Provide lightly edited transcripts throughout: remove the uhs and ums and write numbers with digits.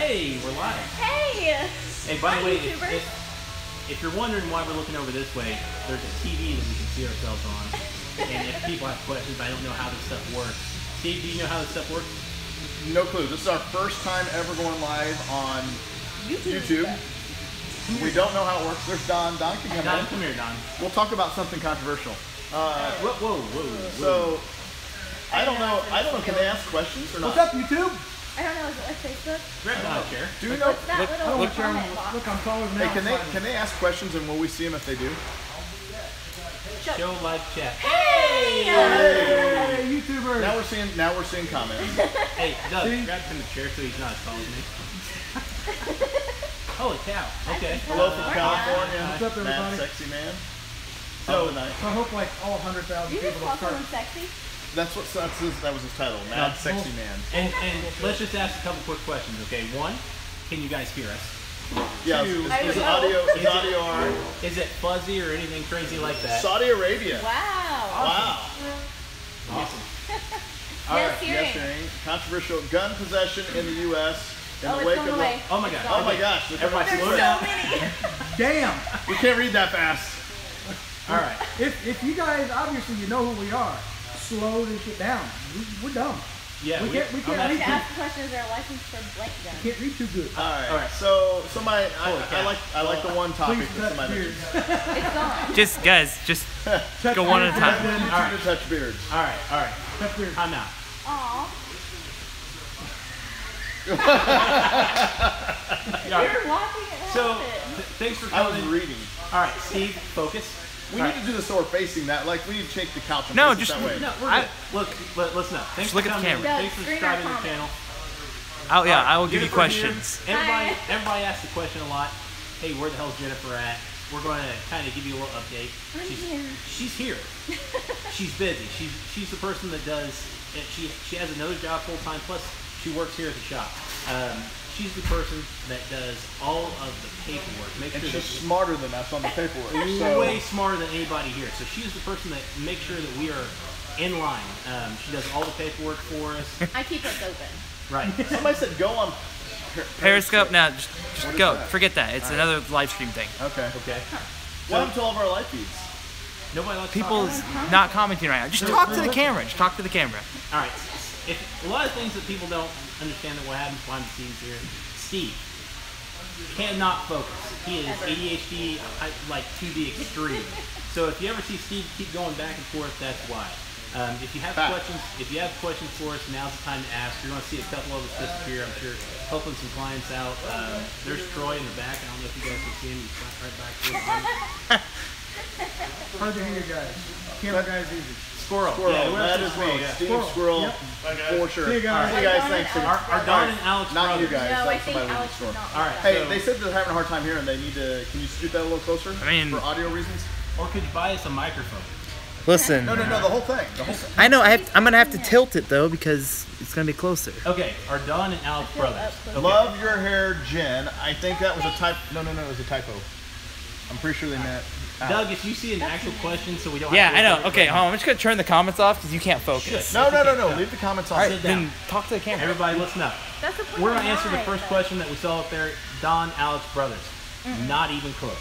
Hey, we're live. Hey! Hey, by the way, if you're wondering why we're looking over this way, there's a TV that we can see ourselves on. And if people have questions, I don't know how this stuff works. Steve, do you know how this stuff works? No clue. This is our first time ever going live on YouTube. We don't know how it works. There's Don. Don can come in. Don, come here, Don. We'll talk about something controversial. Whoa. So, I don't know. Can they ask questions or not? What's up, YouTube? I don't know, is it like Facebook? Grab my chair. Do you know? What's that little comment box? Look, I'm taller than Hey, can they ask questions and will we see them if they do? Show live chat. Hey! Hey, YouTubers! Now we're seeing comments. Hey, Doug, grab him the chair so he's not as tall as me. Holy cow. Okay. Hello from California. What's up, everybody? Mad Sexy Man. So, I hope like all 100,000 You just people call will start. someone sexy? That was his title. Mad Sexy Man. and let's just ask a couple quick questions, okay? One, can you guys hear us? Yeah. Two, Is audio alright? Is it fuzzy or anything crazy like that? Saudi Arabia. Wow. Wow. Awesome. Yes, hearing. Yes, hearing. Controversial gun possession in the U.S. in the it's wake going of away. Oh my god. Oh my gosh. Everybody There's slow so down. many. Damn! We can't read that fast. Alright. If you guys obviously you know who we are, slow this shit down. We're dumb. Yeah, we can't I read have to too, ask questions. Is there a license for blank gun? can't read too good. Alright. So I like the one topic Please that touch somebody beards. It's gone. Just guys, just go one at a time. All right. Touch beards. Alright. Touch beards. Time out. Aw. Yeah. You're watching it So, happen. thanks for I was coming. reading. Alright, Steve, focus. We need to do this so we're facing that. Like we need to take the couch and No, face it just- that way. No, we're good. Listen up. Thanks Just look for at the coming. camera. Thanks for Doug, screen our subscribing to the comments. channel. Oh yeah, I will give you Jennifer here. questions. Everybody asks the question a lot. Hey, where the hell's Jennifer at? We're going to kind of give you a little update. She's here. She's busy. She's the person that does. She has another job full time. Plus, she works here at the shop. She's the person that does all of the paperwork. Make And sure she's that smarter than us on the paperwork. So way smarter than anybody here. So she's the person that makes sure that we are in line. She does all the paperwork for us. I keep us open. Right. somebody said go on Periscope, now just What is go. that? Forget that. It's another live stream thing. Okay. Okay. What happened to all of our live feeds? Nobody likes People's not commenting right now. Just talk to the camera. Just talk to the camera. All right. If a lot of things that people don't understand that what happens behind the scenes here. Steve cannot focus. He is ADHD like to the extreme. So if you ever see Steve keep going back and forth, that's why. If you have questions for us, now's the time to ask. You're going to see a couple of us disappear. I'm sure helping some clients out. There's Troy in the back. I don't know if you guys can see him. He's right back there. Hard to hear you guys. Camera guys easy. Squirrel. Squirrel. Yeah, That is me. yeah. Steve Squirrel. Yep. For sure. See you guys. See you guys. Thanks. Our Don and Alex Not you brothers. guys. No, I That's think somebody Alex in the is store. not. All right. Hey, so, they said they're having a hard time hearing. They need to. Can you scoot that a little closer? I mean- for audio reasons. or could you buy us a microphone? Listen, No, the whole thing. The whole thing. I know I'm gonna have to tilt it though because it's gonna be closer. Okay, our Don and Alex brothers. Okay. Love your hair, Jen. I think that was a type. No, it was a typo. I'm pretty sure they meant. Doug, if you see an actual question, so we don't. Yeah, have to I know. record Okay, it. hold on. I'm just gonna turn the comments off because you can't focus. No. Leave the comments on. All right, Sit down. then talk to the camera. Everybody, listen up. That's the point. We're gonna answer the first question that we saw up there. Don, Alex brothers. Not even close.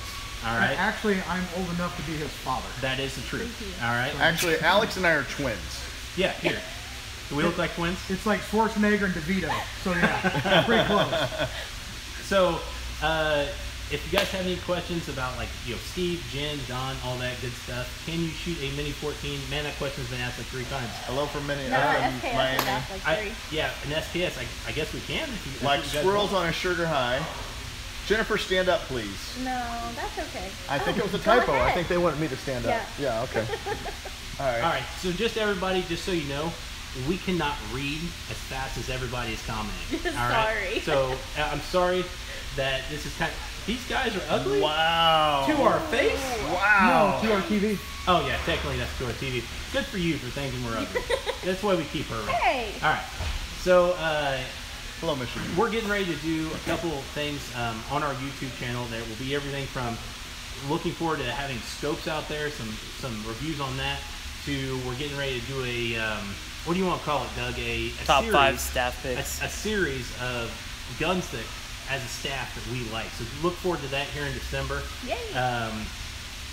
All right. Actually, I'm old enough to be his father. That is the truth. All right. Actually, Alex and I are twins. Yeah. Here. Do we look like twins? It's like Schwarzenegger and DeVito. So yeah, pretty close. So, if you guys have any questions about Steve, Jen, Don, all that good stuff, can you shoot a Mini 14? Man, that question's been asked like 3 times. Hello from Miami. SKS is off like 3. Yeah, an SPS. I guess we can. If you, Like if you guys squirrels want. on a sugar high. Jennifer, stand up, please. No, that's okay. I think it was a go typo. I ahead. think they wanted me to stand up. Yeah. Okay. All right. All right. So just everybody, just so you know, we cannot read as fast as everybody is commenting. All right. Sorry. So I'm sorry that this is kind of. These guys are ugly. Wow. To our face. Wow. No, to our TV. Oh yeah, technically that's to our TV. Good for you for thinking we're ugly. That's why we keep her around. Hey. All right. So Hello, Michigan. we're getting ready to do a couple of things on our YouTube channel. There will be everything from looking forward to having scopes out there, some reviews on that, to we're getting ready to do a what do you want to call it, Doug? A Top series, 5 staff picks. a series of gun stick as a staff that we like. So look forward to that here in December. Yay.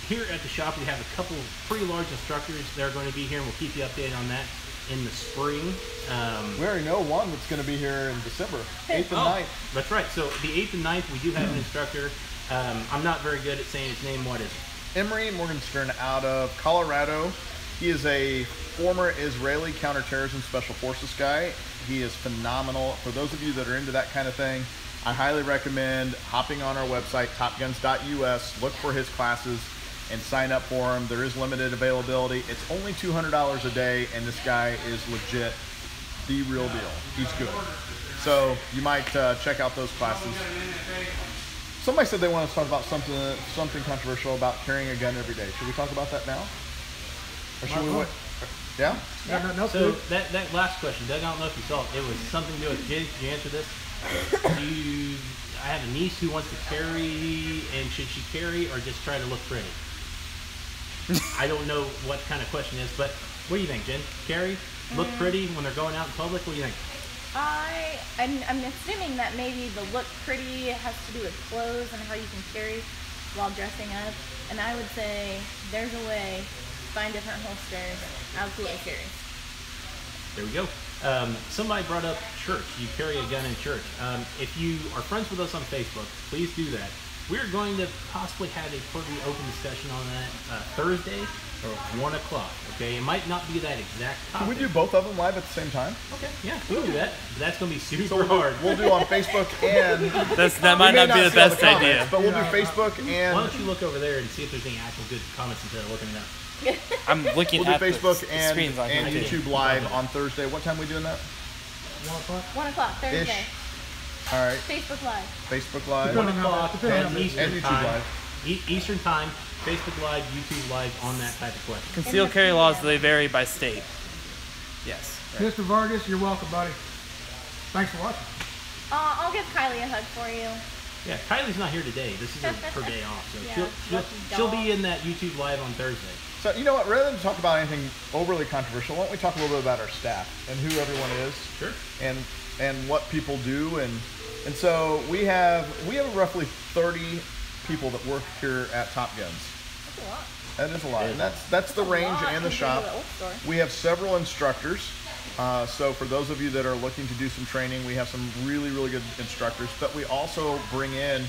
Here at the shop, we have a couple pretty large instructors that are going to be here, and we'll keep you updated on that in the spring. We already know one that's going to be here in December, 8th and 9th. That's right. So the 8th and 9th, we do have an instructor. I'm not very good at saying his name. What is it? Emery Morgenstern out of Colorado. He is a former Israeli counterterrorism special forces guy. He is phenomenal. For those of you that are into that kind of thing, I highly recommend hopping on our website, topguns.us, look for his classes, and sign up for them. There is limited availability. It's only $200 a day, and this guy is legit the real deal. He's good. So you might check out those classes. Somebody said they want to talk about something controversial about carrying a gun every day. Should we talk about that now? Or should we wait? Yeah? No, So that last question, Doug, I don't know if you saw it. It was something to do with, did you answer this? I have a niece who wants to carry, and should she carry or just try to look pretty? I don't know what kind of question it is, but what do you think, Jen? Carry? Look pretty when they're going out in public? What do you think? I'm assuming that maybe the look pretty has to do with clothes and how you can carry while dressing up. And I would say there's a way. Find different holsters. Absolutely carry. There we go. Somebody brought up church. You carry a gun in church. If you are friends with us on Facebook, please do that. We're going to possibly have a pretty open discussion on that Thursday or 1 o'clock. Okay, it might not be that exact topic. Can we do both of them live at the same time? Okay, yeah, we can do that. But that's going to be super hard. We'll do on Facebook and... That might not be the see all best comments, idea. But we'll do Facebook and... Why don't you look over there and see if there's any actual good comments instead of looking it up. I'm looking We'll at do Facebook the and screens on here. YouTube Live on Thursday. What time are we doing that? 1 o'clock. 1 o'clock Thursday. Ish. All right. Facebook Live. Facebook Live. 1 o'clock Depending on and the- Eastern and YouTube time. Live. Eastern time, Facebook Live, YouTube Live on that type of question. Concealed carry laws, they vary by state. Yes. Mr. Vargas, you're welcome, buddy. Thanks for watching. I'll give Kylie a hug for you. Yeah, Kylie's not here today. This is her day off, so Yeah, she'll be in that YouTube Live on Thursday. So, you know what? Rather than talk about anything overly controversial, why don't we talk a little bit about our staff and who everyone is? Sure. And what people do. And so we have roughly 30 people that work here at Top Guns. That's a lot. That is a lot. And that's the range and the shop. We have several instructors. So for those of you that are looking to do some training, we have some really, really good instructors. But we also bring in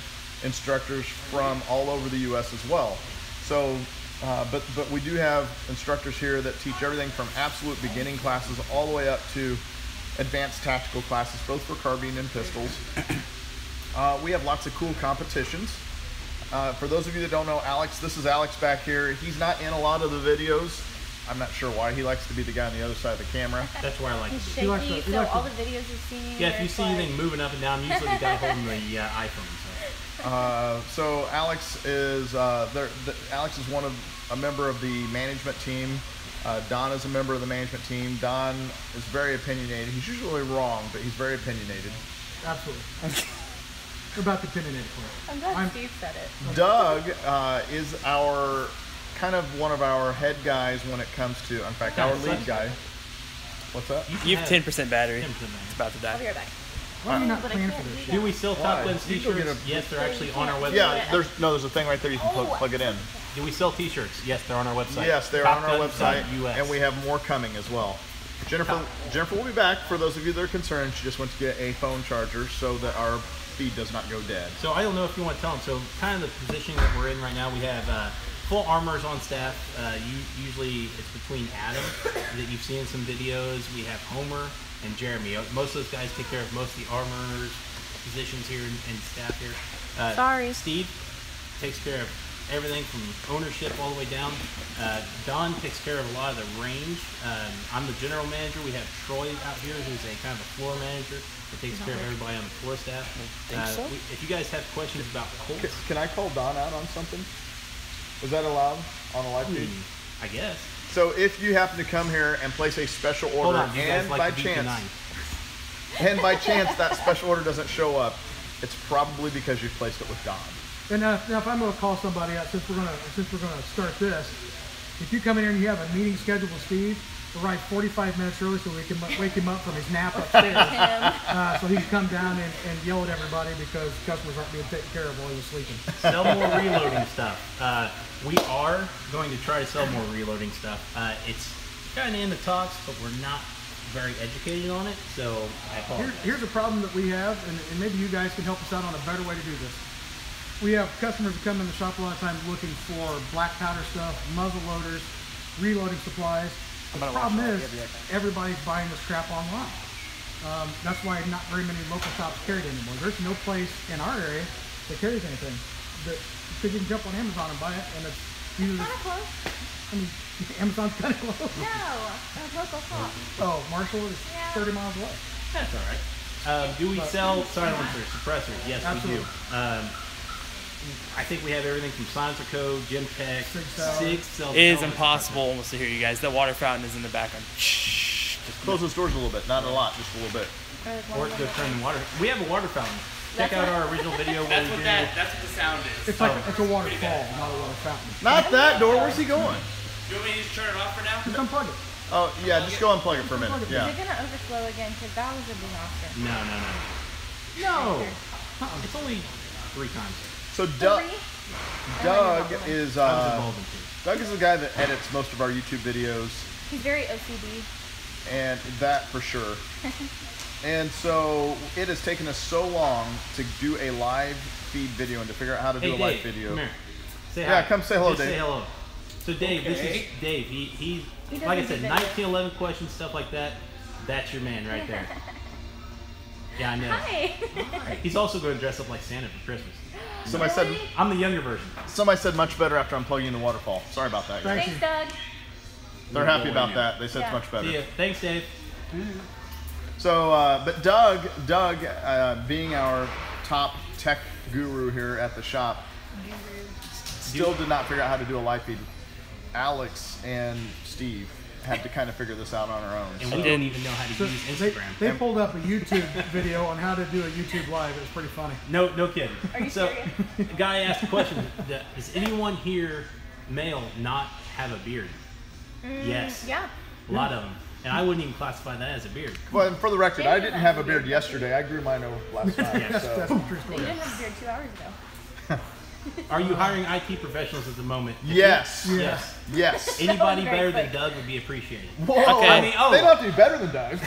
instructors from all over the U.S. as well. So, but we do have instructors here that teach everything from absolute beginning classes all the way up to advanced tactical classes, both for carbine and pistols. We have lots of cool competitions. For those of you that don't know Alex, this is Alex back here. He's not in a lot of the videos. I'm not sure why. He likes to be the guy on the other side of the camera. That's where I like to He's be. He likes shaky, to- he so likes all to- the videos you've seen. Yeah, if you it's see like- anything moving up and down, usually the guy holding the iPhone. So Alex is Alex is a member of the management team. Don is a member of the management team. Don is very opinionated. He's usually wrong, but he's very opinionated. Absolutely. About the opinionated part. I'm glad Steve said it. Doug is our kind of one of our head guys when it comes to, in fact, our lead guy. What's that? You have 10% battery. 10% It's about to I'll be die. right back. Why are you not But I paying can't for this do shit? Do we sell Top Why? Guns You go get t-shirts? a- Yes, they're actually on our website. Yeah, there's a thing right there you can plug it in. Do we sell t-shirts? Yes, they're on our website. Yes, they're on our website, TopGuns.us. and we have more coming as well. Jennifer will be back. For those of you that are concerned, she just went to get a phone charger so that our feed does not go dead. So I don't know if you want to tell them. So kind of the positioning that we're in right now, we have full armors on staff. Usually it's between Adam that you've seen in some videos. We have Homer and Jeremy. Most of those guys take care of most of the armors positions here and staff here. Sorry. Steve takes care of everything from ownership all the way down. Don takes care of a lot of the range. I'm the general manager. We have Troy out here, who's a kind of a floor manager that takes care of everybody on the floor staff. If you guys have questions about Colts, Can I call Don out on something? Is that allowed on a live feed? I guess. So if you happen to come here and place a special Hold order, on, you guys and like by to be chance, denied. that special order doesn't show up, it's probably because you've placed it with Don. And now if I'm going to call somebody out, since we're going to start this, if you come in here and you have a meeting scheduled with Steve, arrive 45 minutes early so we can wake him up from his nap upstairs. So he can come down and yell at everybody because customers aren't being taken care of while he was sleeping. Sell more reloading stuff. We are going to try to sell more reloading stuff. It's kind of in the talks, but we're not very educated on it, so I apologize. Here's a problem that we have, and maybe you guys can help us out on a better way to do this. We have customers that come in the shop a lot of times looking for black powder stuff, muzzle loaders, reloading supplies. The problem is everybody's buying this crap online. That's why not very many local shops carry it anymore. There's no place in our area that carries anything. Because you can jump on Amazon and buy it, and it's usually Kind of close. I mean, Amazon's kind of close. No, a local shop. Oh, Marshall is 30 miles away. That's all right. Do we sell silencers, suppressors? Yes, Absolutely. we do. I think we have everything from Silencer Code, Gym Tech, Sig Sauer. It is impossible almost to hear you guys. The water fountain is in the background. Shh. Just close those doors a little bit. Not a lot, just a little bit. Or go turn the water. We have a water fountain. Check out our original video where we do. That's what the sound is. It's like it's a waterfall, not a water fountain. Not that door. Where's he going? Do you want me to just turn it off for now? Just unplug it. Oh, yeah, just go unplug it for a minute. Is Yeah. it gonna overflow again? Because that was a disaster. No. It's only 3 times. So Doug is the guy that edits most of our YouTube videos. He's very OCD. And that for sure. And so it has taken us so long to do a live feed video and to figure out how to do a live video. Come here. Say hi. Yeah, come say hello, Just Dave. Say hello. So Dave, this is Dave. He like I said, 1911 questions, stuff like that. That's your man right there. Yeah, I know. Hi. He's also going to dress up like Santa for Christmas. Somebody said I'm the younger version. Somebody said much better after unplugging the waterfall. Sorry about that, guys. Thanks, Doug. They're happy about that. They said it's much better. See ya. Thanks, Dave. So, but Doug, being our top tech guru here at the shop, still did not figure out how to do a live feed. Alex and Steve had to kind of figure this out on our own. And we didn't even know how to use Instagram. They pulled up a YouTube video on how to do a YouTube live. It was pretty funny. No kidding. Are you serious? The guy asked a question. Does anyone here, male, not have a beard? Yes. Yeah. A lot of them. And I wouldn't even classify that as a beard. Well, and for the record, I didn't have a beard yesterday. I grew mine over last night. That's So. a true But story. you didn't have a beard 2 hours ago. Are you hiring IT professionals at the moment? Yes. Yes. Yes. Anybody Very better than quick. Doug would be appreciated. Whoa. Okay. I mean, They don't have to be better than Doug.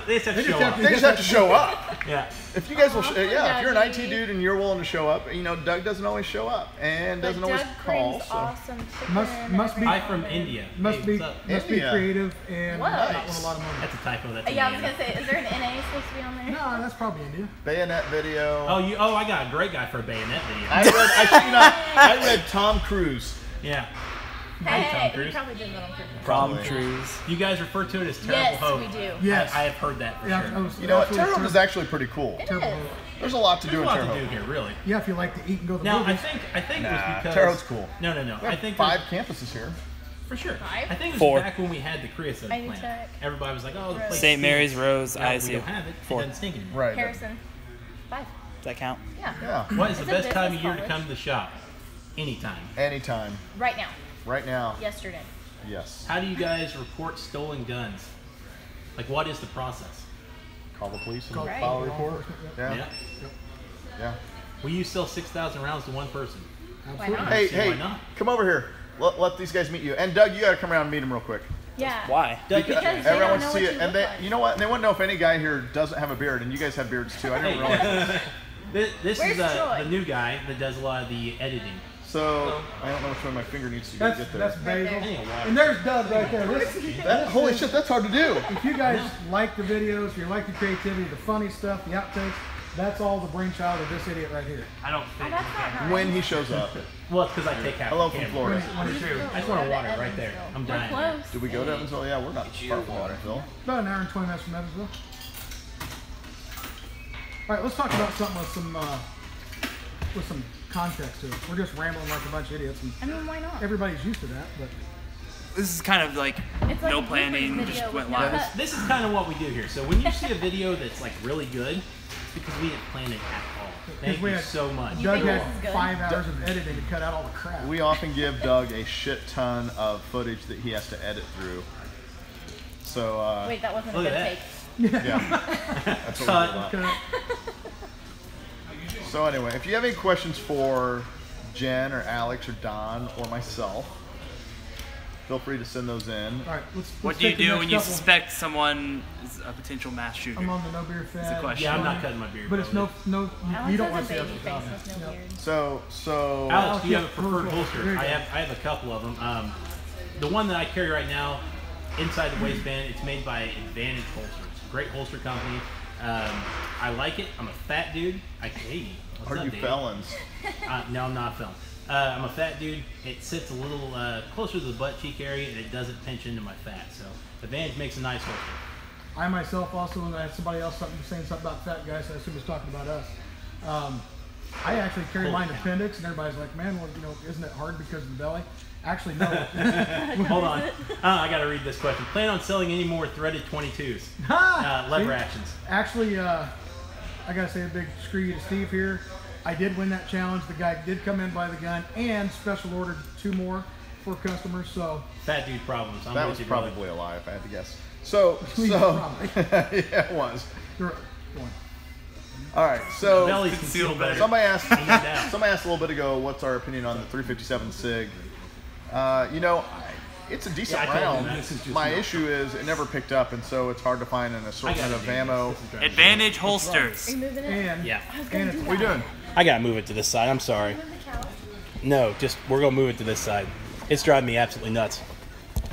they just have to show up. They just have to show up. Yeah. If you guys will, if you're an IT Dougie. dude and you're willing to show up, you know, Doug doesn't always show up and doesn't always Doug call. brings So. awesome chicken Must be- every Hi from time. India. Must Hey, be what's up? India. creative and What? not want a lot of money. That's a typo. That's Yeah, I was Indiana. gonna say, is there an NA supposed to be on there? No, that's probably India. Bayonet video. Oh, I got a great guy for a bayonet video. I read Tom Cruise. Yeah. Hey, Tom he Cruise. probably did that on purpose. Probably. Trees. You guys refer to it as terrible Yes, hope. we do. Yes. I have heard that for Yeah, sure. I was- You know what? absolutely Terre Haute is actually pretty cool. It Terrible. is. There's a lot to do There's in a lot Terre to Haute. do here, really. Yeah, if you like to eat and go to the Now, movies. I think it was because Terre Haute's cool. No. We I have think 5 campuses here. for sure. 5? I think it was 4. back when we had the creosote I need plant. check. Everybody was like, "Oh, the place St. Mary's stinks." Rose Now we ISU. don't have it. 4. It doesn't stink anymore. Right. Harrison. 5. Does that count? Yeah. Yeah. What is the It's a best time of business year to college. come to the shop? Anytime. Anytime. Right now. Right now. Yesterday. Yes. How do you guys report stolen guns? Like, what is the process? Call the police and Right. file a report. Yeah. Yeah. Will you sell 6,000 rounds to one person? Why not? Hey, See, why hey, not? come over here. Let these guys meet you. And Doug, you got to come around and meet them real quick. Yeah. Why? Doug, Because they Everyone don't wants know to see what it. you And look like. you know what? They want to know if any guy here doesn't have a beard, and you guys have beards too. I didn't realize. This Where's is Troy? the new guy that does a lot of the editing. So I don't know which way my finger needs to go to That's, get there. that's Right Basil. there. Hey, wow. And there's Doug right there. Holy shit, that's hard to do. If you guys like the videos, if you like the creativity, the funny stuff, the outtakes, that's all the brainchild of this idiot right here. I don't Oh, think. that's not nice. When he shows up. Well, it's because I take half Hello the from camera. Florida. It's true. I just want to water it right there. I'm We're dying. close. Did we go to Evansville? Yeah, we're not far from Evansville. About an hour and 20 minutes from Evansville. All right, let's talk about something with some context to it. We're just rambling like a bunch of idiots, and I mean, why not? everybody's used to that. But This is kind of like It's like no a bloopers planning, video just with went no live. cut. This is kind of what we do here. So when you see a video that's like really good, it's because we didn't plan it at all. Thank we you had- so much. You Doug think had this is good? 5 hours of editing to cut out all the crap. We often give Doug a shit ton of footage that he has to edit through. So Wait, that wasn't a Look good at take. yeah, that's what we do. So anyway, if you have any questions for Jen or Alex or Don or myself, feel free to send those in. All right, let's What do you take the do next when you couple. suspect someone is a potential mass shooter? I'm on the no beer It's a fat. question. Yeah, I'm not cutting my beard. But it's bro. no. Alex You don't has want a to baby see us. face with no beard. So Alex, do you have a yeah, preferred here holster? you go. I have a couple of them. The one that I carry right now, inside the waistband, it's made by Advantage Holsters. Great holster company. I like it. I'm a fat dude. Hey, what's are up, you Dave? felons? No, I'm not a felon. I'm a fat dude. It sits a little closer to the butt cheek area, and it doesn't pinch into my fat. So Advantage makes a nice holster. I myself also, when I had somebody else saying something about fat guys, I assume it's talking about us. I actually carry mine appendix, and everybody's like, man, well, isn't it hard because of the belly? Actually, no. Hold on. I got to read this question. Plan on selling any more threaded 22s? Lever actions. Actually, I got to say a big screw you to Steve here. I did win that challenge. The guy did come in, buy the gun, and special ordered 2 more for customers. So Fat dude problems. That was probably a lie if I had to guess. So yeah, it was. you're one. All right, so Belly's concealed better. somebody asked down. somebody asked a little bit ago, what's our opinion on the 357 SIG? It's a decent Yeah, I told round. him this is just My not- issue is it never picked up, and so it's hard to find an assortment of ammo. Advantage Are holsters. you moving it? And Yeah. I was gonna do What are you that. doing? I gotta move it to this side. I'm sorry. Move the couch. No, just we're gonna move it to this side. It's driving me absolutely nuts.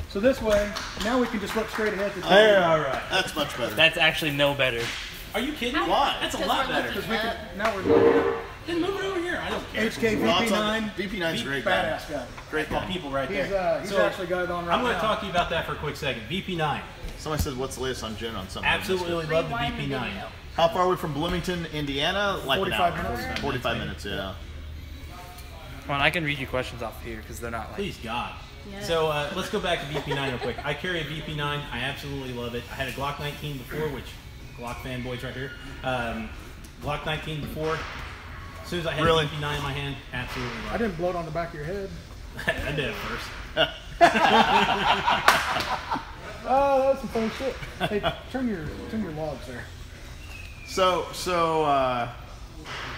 so this way, now we can just look straight ahead. To All right. That's much better. That's actually no better. Are you kidding? Why? That's a Because lot we're better. looking we can, up. now we're looking Then move it over here. I don't care. at HK VP9, VP9's a great guy. badass guy. Great Well, guy. people right He's, there. he's So, actually got it on right I'm going now. to talk to you about that for a quick second. VP9. Somebody said, "What's the latest on Jen on something?" Absolutely love the Rewind the VP9. video. How far are we from Bloomington, Indiana? Like 45 an hour. minutes. 45 minutes. Yeah. Well, I can read you questions off here because they're not like. Please, God. Yes. So let's go back to VP9 real quick. I carry a VP9. I absolutely love it. I had a Glock 19 before, which Glock fanboys right here. Glock 19 before. As soon as I had Really? a VP9 in my hand, absolutely I love it. didn't blow it on the back of your head. I did it first. Oh, that was some fun shit. Hey, turn your logs there. So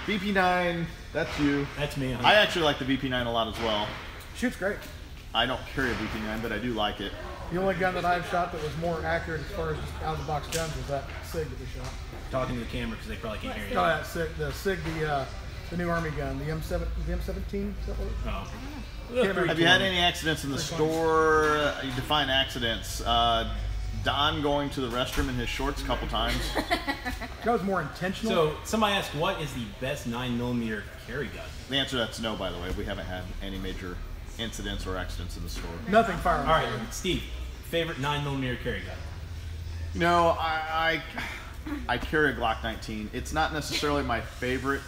VP9, that's you. That's me. I actually like the VP9 a lot as well. Shoots great. I don't carry a VP9, but I do like it. The only gun that I've shot that was more accurate as far as just out of the box guns was that SIG that we shot. Talking to the camera because they probably can't hear you. No, that SIG, the SIG, the new Army gun, the M7, the M17. Is that what it Oh. Have you had any accidents in the store? You define accidents. Don going to the restroom in his shorts a couple times. That was more intentional. So somebody asked, what is the best 9mm carry gun? The answer to that's no, by the way. We haven't had any major incidents or accidents in the store. Nothing firearms. All right, Steve, favorite 9mm carry gun? You know, I carry a Glock 19. It's not necessarily my favorite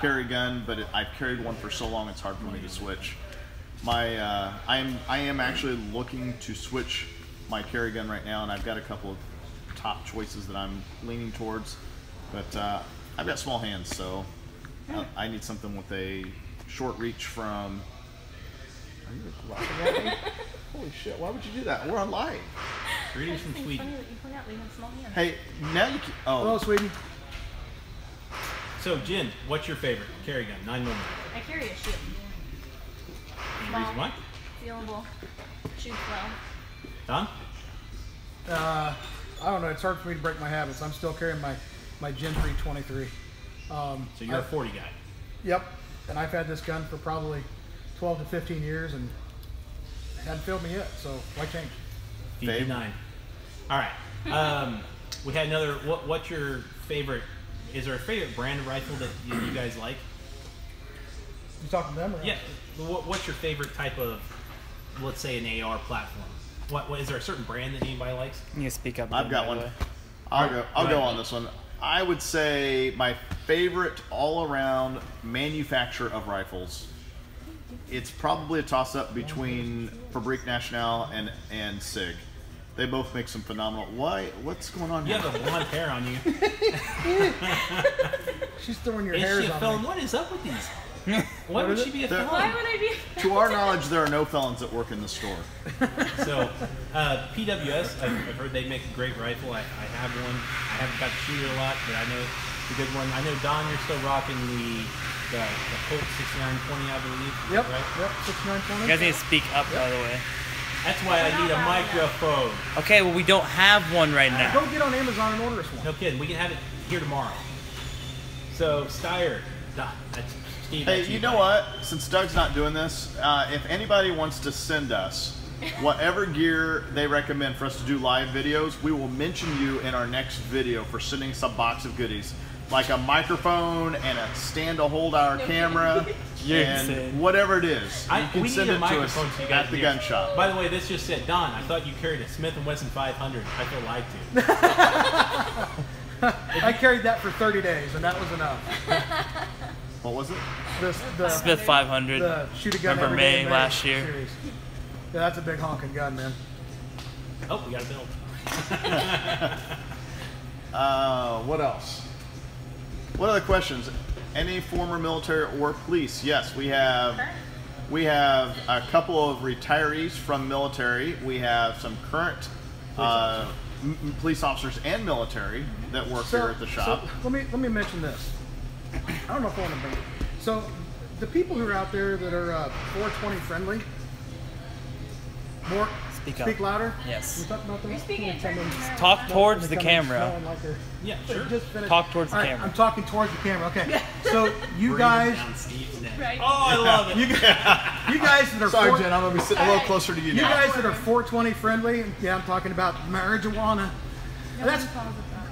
carry gun, but I've carried one for so long it's hard for me to switch. I am actually looking to switch my carry gun right now, and I've got a couple of top choices that I'm leaning towards, but I've got small hands, so I need something with a short reach from. Are you laughing at me? Holy shit! Why would you do that? We're on live. Greetings from It's Sweden. funny that you point out we have small hands. Hey, now you can. Hello, Oh, Sweden. So, Jen, what's your favorite carry gun? 9mm. I carry a shield. Any reason why? Sealable. Shoots well. Don? I don't know. It's hard for me to break my habits. I'm still carrying my Gen 323. So you're a 40 guy. Yep. And I've had this gun for probably 12 to 15 years, and it hadn't failed me yet. So why change? VP9. All right. We had another. What's your favorite? Is there a favorite brand of rifle that you guys like? You talking to them? Or Yeah. What's your favorite type of, let's say, an AR platform? What is there a certain brand that anybody likes? You need to speak up. I've again, got by the one. way. I'll go on this one. I would say my favorite all-around manufacturer of rifles. It's probably a toss-up between Fabrique Nationale and SIG. They both make some phenomenal. What's going on You here? have a blonde hair on you. She's throwing your Is hairs she a on felon? me. What is up with these? Why would she be a felon? Why would I be? To our knowledge, there are no felons that work in the store. So, PWS, I've heard they make a great rifle. I have one. I haven't got to shoot it a lot, but I know it's a good one. I know, Don, you're still rocking the Colt 6920, I believe. Yep, Right? yep, 6920. You guys need to speak up, by the way. That's why I need a microphone. Okay, well, we don't have one right now. Go get on Amazon and order us one. No kidding. We can have it here tomorrow. So, Steyer. That's Steve. Hey, that's you know what? Since Doug's not doing this, if anybody wants to send us whatever gear they recommend for us to do live videos, we will mention you in our next video for sending us a box of goodies. Like a microphone and a stand to hold our camera and whatever it is. You can send it to us at the gun shop. By the way, this just said, Don, I thought you carried a Smith & Wesson 500. I feel lied to. I carried that for 30 days, and that was enough. What was it? The Smith 500. The shoot a gun Remember every day May in last year? series. Yeah, that's a big honking gun, man. Oh, we got a build. What else? What other questions? Any former military or police? Yes, we have a couple of retirees from military. We have some current police officers and military that work here at the shop. So let me mention this. I don't know if I want to bring it. So the people who are out there that are 420 friendly, speak louder. Yes. We talked about that. You're speaking in terms of Talk towards the camera. Yeah, sure. Talk towards the All right, camera. I'm talking towards the camera. Okay. So you guys, Right. Oh, I love it. you guys that are Sorry, Jen, I'm going to be sitting a little closer to you you now. guys that are 420 friendly. Yeah, I'm talking about marijuana. That's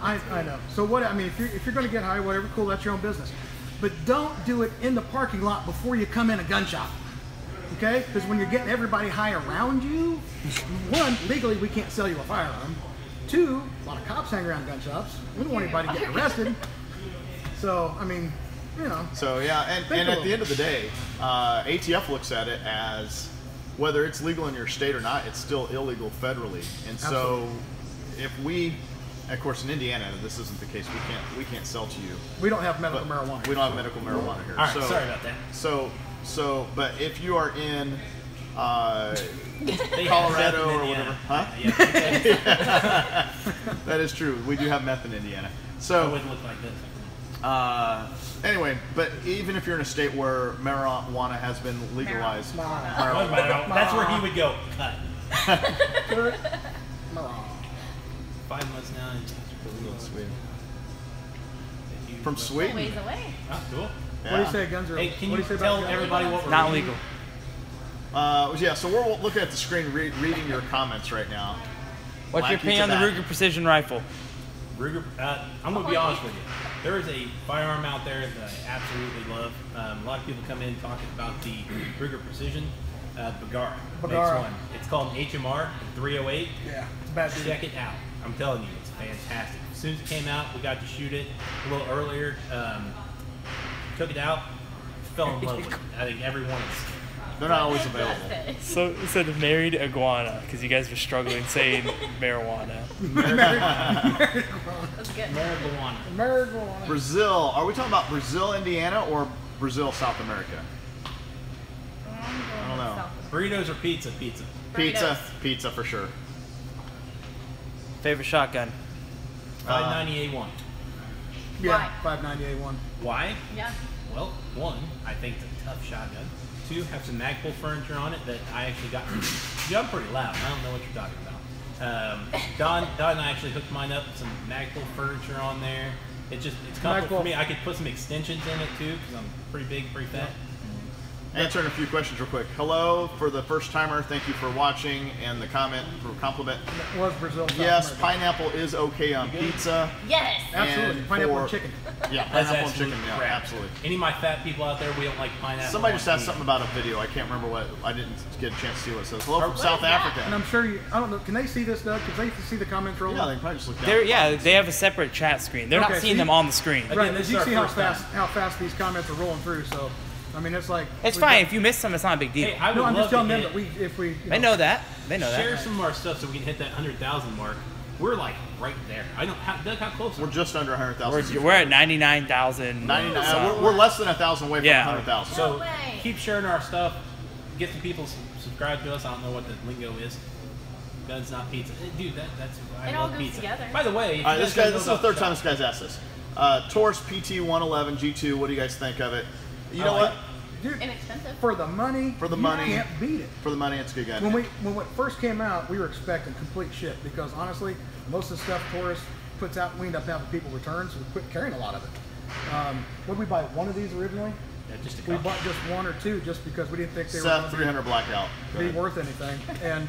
I know. So what I mean, if you're going to get high, whatever, cool, that's your own business. But don't do it in the parking lot before you come in a gun shop. Okay? Because when you're getting everybody high around you, one, legally we can't sell you a firearm. Two, a lot of cops hang around gun shops. We don't want anybody getting arrested. So, I mean, you know. So, yeah, and at the end of the day, ATF looks at it as whether it's legal in your state or not, it's still illegal federally. And so, if we, of course, in Indiana, this isn't the case. We can't sell to you. We don't have medical marijuana. We don't have medical marijuana here. All right, sorry about that. But if you are in They Colorado have or meth in whatever, Indiana. huh? That is true. We do have meth in Indiana. It So wouldn't look like this. anyway, but even if you're in a state where marijuana has been legalized, That's where he would go. Cut. 5 months now. from Sweden. Ways away. Oh, cool. What do you say, guns are? Hey, can what you do say tell about guns? everybody what we're Not reading? legal. Yeah, so we're looking at the screen, reading your comments right now. What's your Like you opinion on to the that. Ruger Precision Rifle? Ruger, I'm going to be honest with you. There is a firearm out there that I absolutely love. A lot of people come in talking about the Ruger Precision. Bagara makes one. It's called an HMR 308. Yeah, it's a bad dude. Check it out. I'm telling you, it's fantastic. As soon as it came out, we got to shoot it a little earlier. Took it out, fell in love with it. I think everyone is. They're not always available. So it said married iguana because you guys were struggling saying marijuana. That's good. Marijuana. Marijuana. Brazil. Are we talking about Brazil, Indiana, or Brazil, South America? I don't know. Burritos or pizza? Pizza. Pizza for sure. Favorite shotgun? 590A1. Yeah, 590A1. Why? Yeah. Well, one, I think it's a tough shotgun. Two, have some mag pull furniture on it that I actually got from. Dude, I'm pretty loud. I don't know what you're talking about. Don and I actually hooked mine up with some mag pull furniture on there. It's comfortable for me. I could put some extensions in it too because I'm pretty big, pretty fat. Answering a few questions real quick. Hello for the first timer. Thank you for watching and the comment for compliment. That was Brazil. South Yes, America. pineapple is okay on pizza. Yes. Absolutely. And Pineapple for- and chicken. Yeah, That's pineapple and chicken. absolute Yeah, crap. absolutely. Any of my fat people out there, we don't like pineapple. Somebody just on asked pizza. something about a video. I can't remember what. I didn't get a chance to see what it says. Hello from What South is that? And Africa. I'm sure I don't know, can they see this, Doug? Can they see the comments rolling? Yeah, they can probably just look down. They have a separate chat screen. They're Okay, not so seeing you- them on the screen. Again, Right, this you is see our how first fast these comments are rolling through, so I mean it's like It's we've fine. got- If you miss them, it's not a big deal. Hey, I would No, I'm love just telling to them hit- that if we They know that. They know Share that. some of our stuff so we can hit that 100,000 mark. We're like right there. I don't. Doug, how close? We're just under 100,000. We're at 99,000. 99. We're less than 1,000 away from 100,000. So No way. keep sharing our stuff. Get some people subscribe to us. I don't know what the lingo is. Guns, not pizza. Dude, that's I It all love goes pizza. together. By the way, This is the third time this guy's asked us. Taurus PT111 G2. What do you guys think of it? You know what? Dude, Inexpensive. for the money, For the money. you can't beat it. For the money, it's a good gun. When it first came out, we were expecting complete shit because honestly, most of the stuff Taurus puts out, we end up having people return, so we quit carrying a lot of it. What did we buy? One of these originally? Yeah, just a We couple. bought just one or two just because we didn't think they were Seth going to 300 blackout. be worth anything. And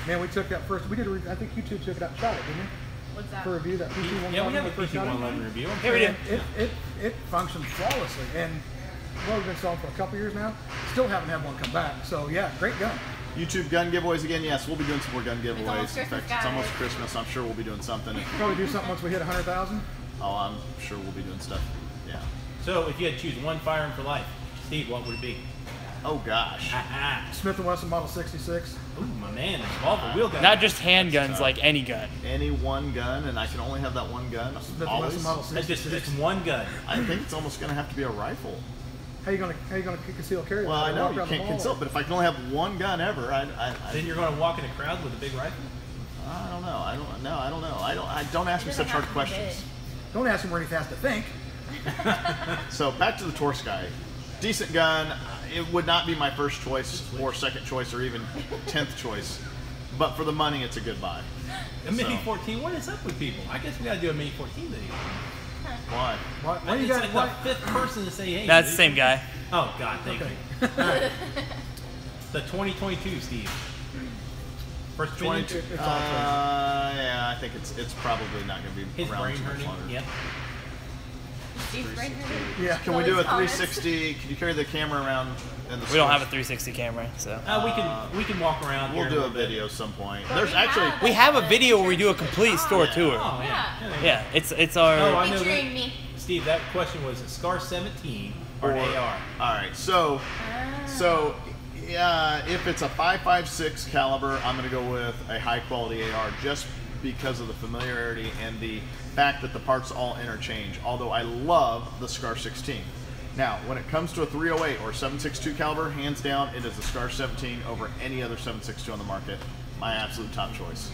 man, we took that first. We did. I think you two took it out and shot it, didn't you? What's that? For review, that PT111. Yeah, we have a first shot it. PT111 review. Yeah, we do. And it functions flawlessly. And well, we've been selling for a couple years now. Still haven't had one come back. So yeah, great gun. YouTube gun giveaways again. Yes, we'll be doing some more gun giveaways. almost In Christmas, fact, it's almost guys. Christmas. I'm sure we'll be doing something. Probably do something once we hit 100,000. Oh, I'm sure we'll be doing stuff. Yeah. So if you had to choose one firearm for life, Steve, what would it be? Oh gosh. Smith & Wesson Model 66. Ooh, my man, there's revolver wheel gun. Not just handguns, like any gun. Any one gun, and I can only have that one gun. Smith & Always. Wesson Model That's 66. just one gun. I think it's almost going to have to be a rifle. How you gonna conceal carry? Well, that? I know Walk you around the can't mall? conceal, but if I can only have one gun ever, Then you're going to walk in a crowd with a big rifle? I don't know. I don't know. Don't ask me It doesn't such hard have to be questions. Don't ask him where he has to think. So back to the Taurus guy. Decent gun. It would not be my first choice or second choice or even 10th choice. But for the money, it's a good buy. A Mini 14? What is up with people? I guess we got to do a Mini 14 video. Why? Why you It's got like why? the fifth person to say, hey. That's the dude. same guy. Oh, God, thank Okay. you. Alright. The 2022, Steve. First opinion? 22. It's all Yeah, I think it's probably not going to be His around brain too much hurting. longer. Yep. Steve's brain hurting? Yeah. Can we do a Comments. 360? Can you carry the camera around in the We don't store? have a 360 camera, so. We can walk around. We'll here do a little bit. video some point. But There's we actually have We have a video where we do a complete store yeah. tour. Oh, yeah. Yeah. Yeah, it's our. Oh, I know Featuring that. me. Steve, that question was a SCAR 17 or an AR. All right, so if it's a 5.56 caliber, I'm going to go with a high quality AR just because of the familiarity and the fact that the parts all interchange. Although I love the SCAR 16. Now, when it comes to a 308 or 7.62 caliber, hands down, it is the SCAR 17 over any other 7.62 on the market. My absolute top choice.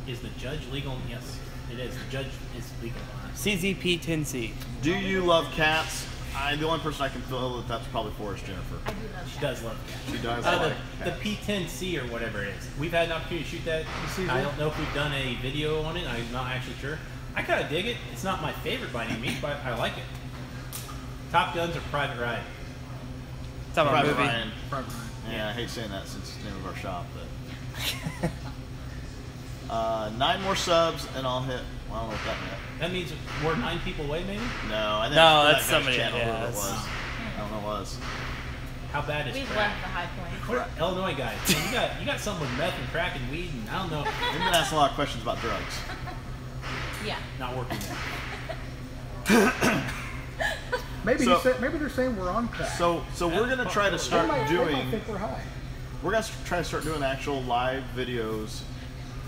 Is the judge legal? Yes, it is. The judge is legal on it. CZP 10C. Do you love cats? The only person I can feel that's probably for is Jennifer. I do love She that. does love cats. She does The like cats. P10C or whatever it is. We've had an opportunity to shoot that. I don't know if we've done a video on it. I'm not actually sure. I kind of dig it. It's not my favorite by any means, but I like it. Top Guns or Private Ryan? Talking about Private movie. Ryan. Yeah, I hate saying that since it's the name of our shop, but 9 more subs and I'll hit. Well, I don't know what that meant. That means we're 9 people away, maybe? No, I think No, that that's guy's somebody- channel, yeah, whoever it that's- was. I don't know what it was. How bad is We've crack? left the high point. What are Illinois guys? You got something with meth and crack and weed, and I don't know. We've been asking a lot of questions about drugs. Yeah. Not working there. Maybe So- maybe they're saying we're on crack. So we're gonna try to They start might doing. think we're high. We're gonna try to start doing actual live videos.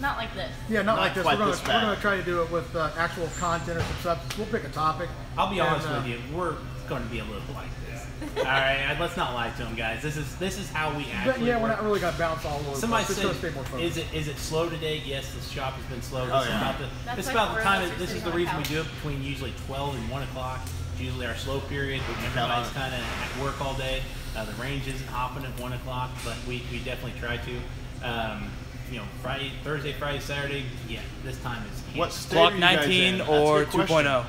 Not like this. Yeah, not Not like this. quite We're this gonna bad. try to do it with actual content or some substance. We'll pick a topic. I'll be and, honest with you, we're going to be a little like this. All right, let's not lie to them, guys. This is how we But actually. yeah, we're work. not really gonna bounce all over. the Somebody place. Just said, gonna stay more focused. is it slow today? Yes, the shop has been slow. Oh, This is yeah. about That's it's like about the we're time. also This is sitting the on a reason we couch. do it between usually 12 and 1 o'clock. It's usually our slow period when everybody's kind of at work all day. The range isn't hopping at 1 o'clock, but we definitely try to. Friday, Thursday, Friday, Saturday. Yeah, this time is. What state Block are you guys 19 in? That's or a good question. 2.0.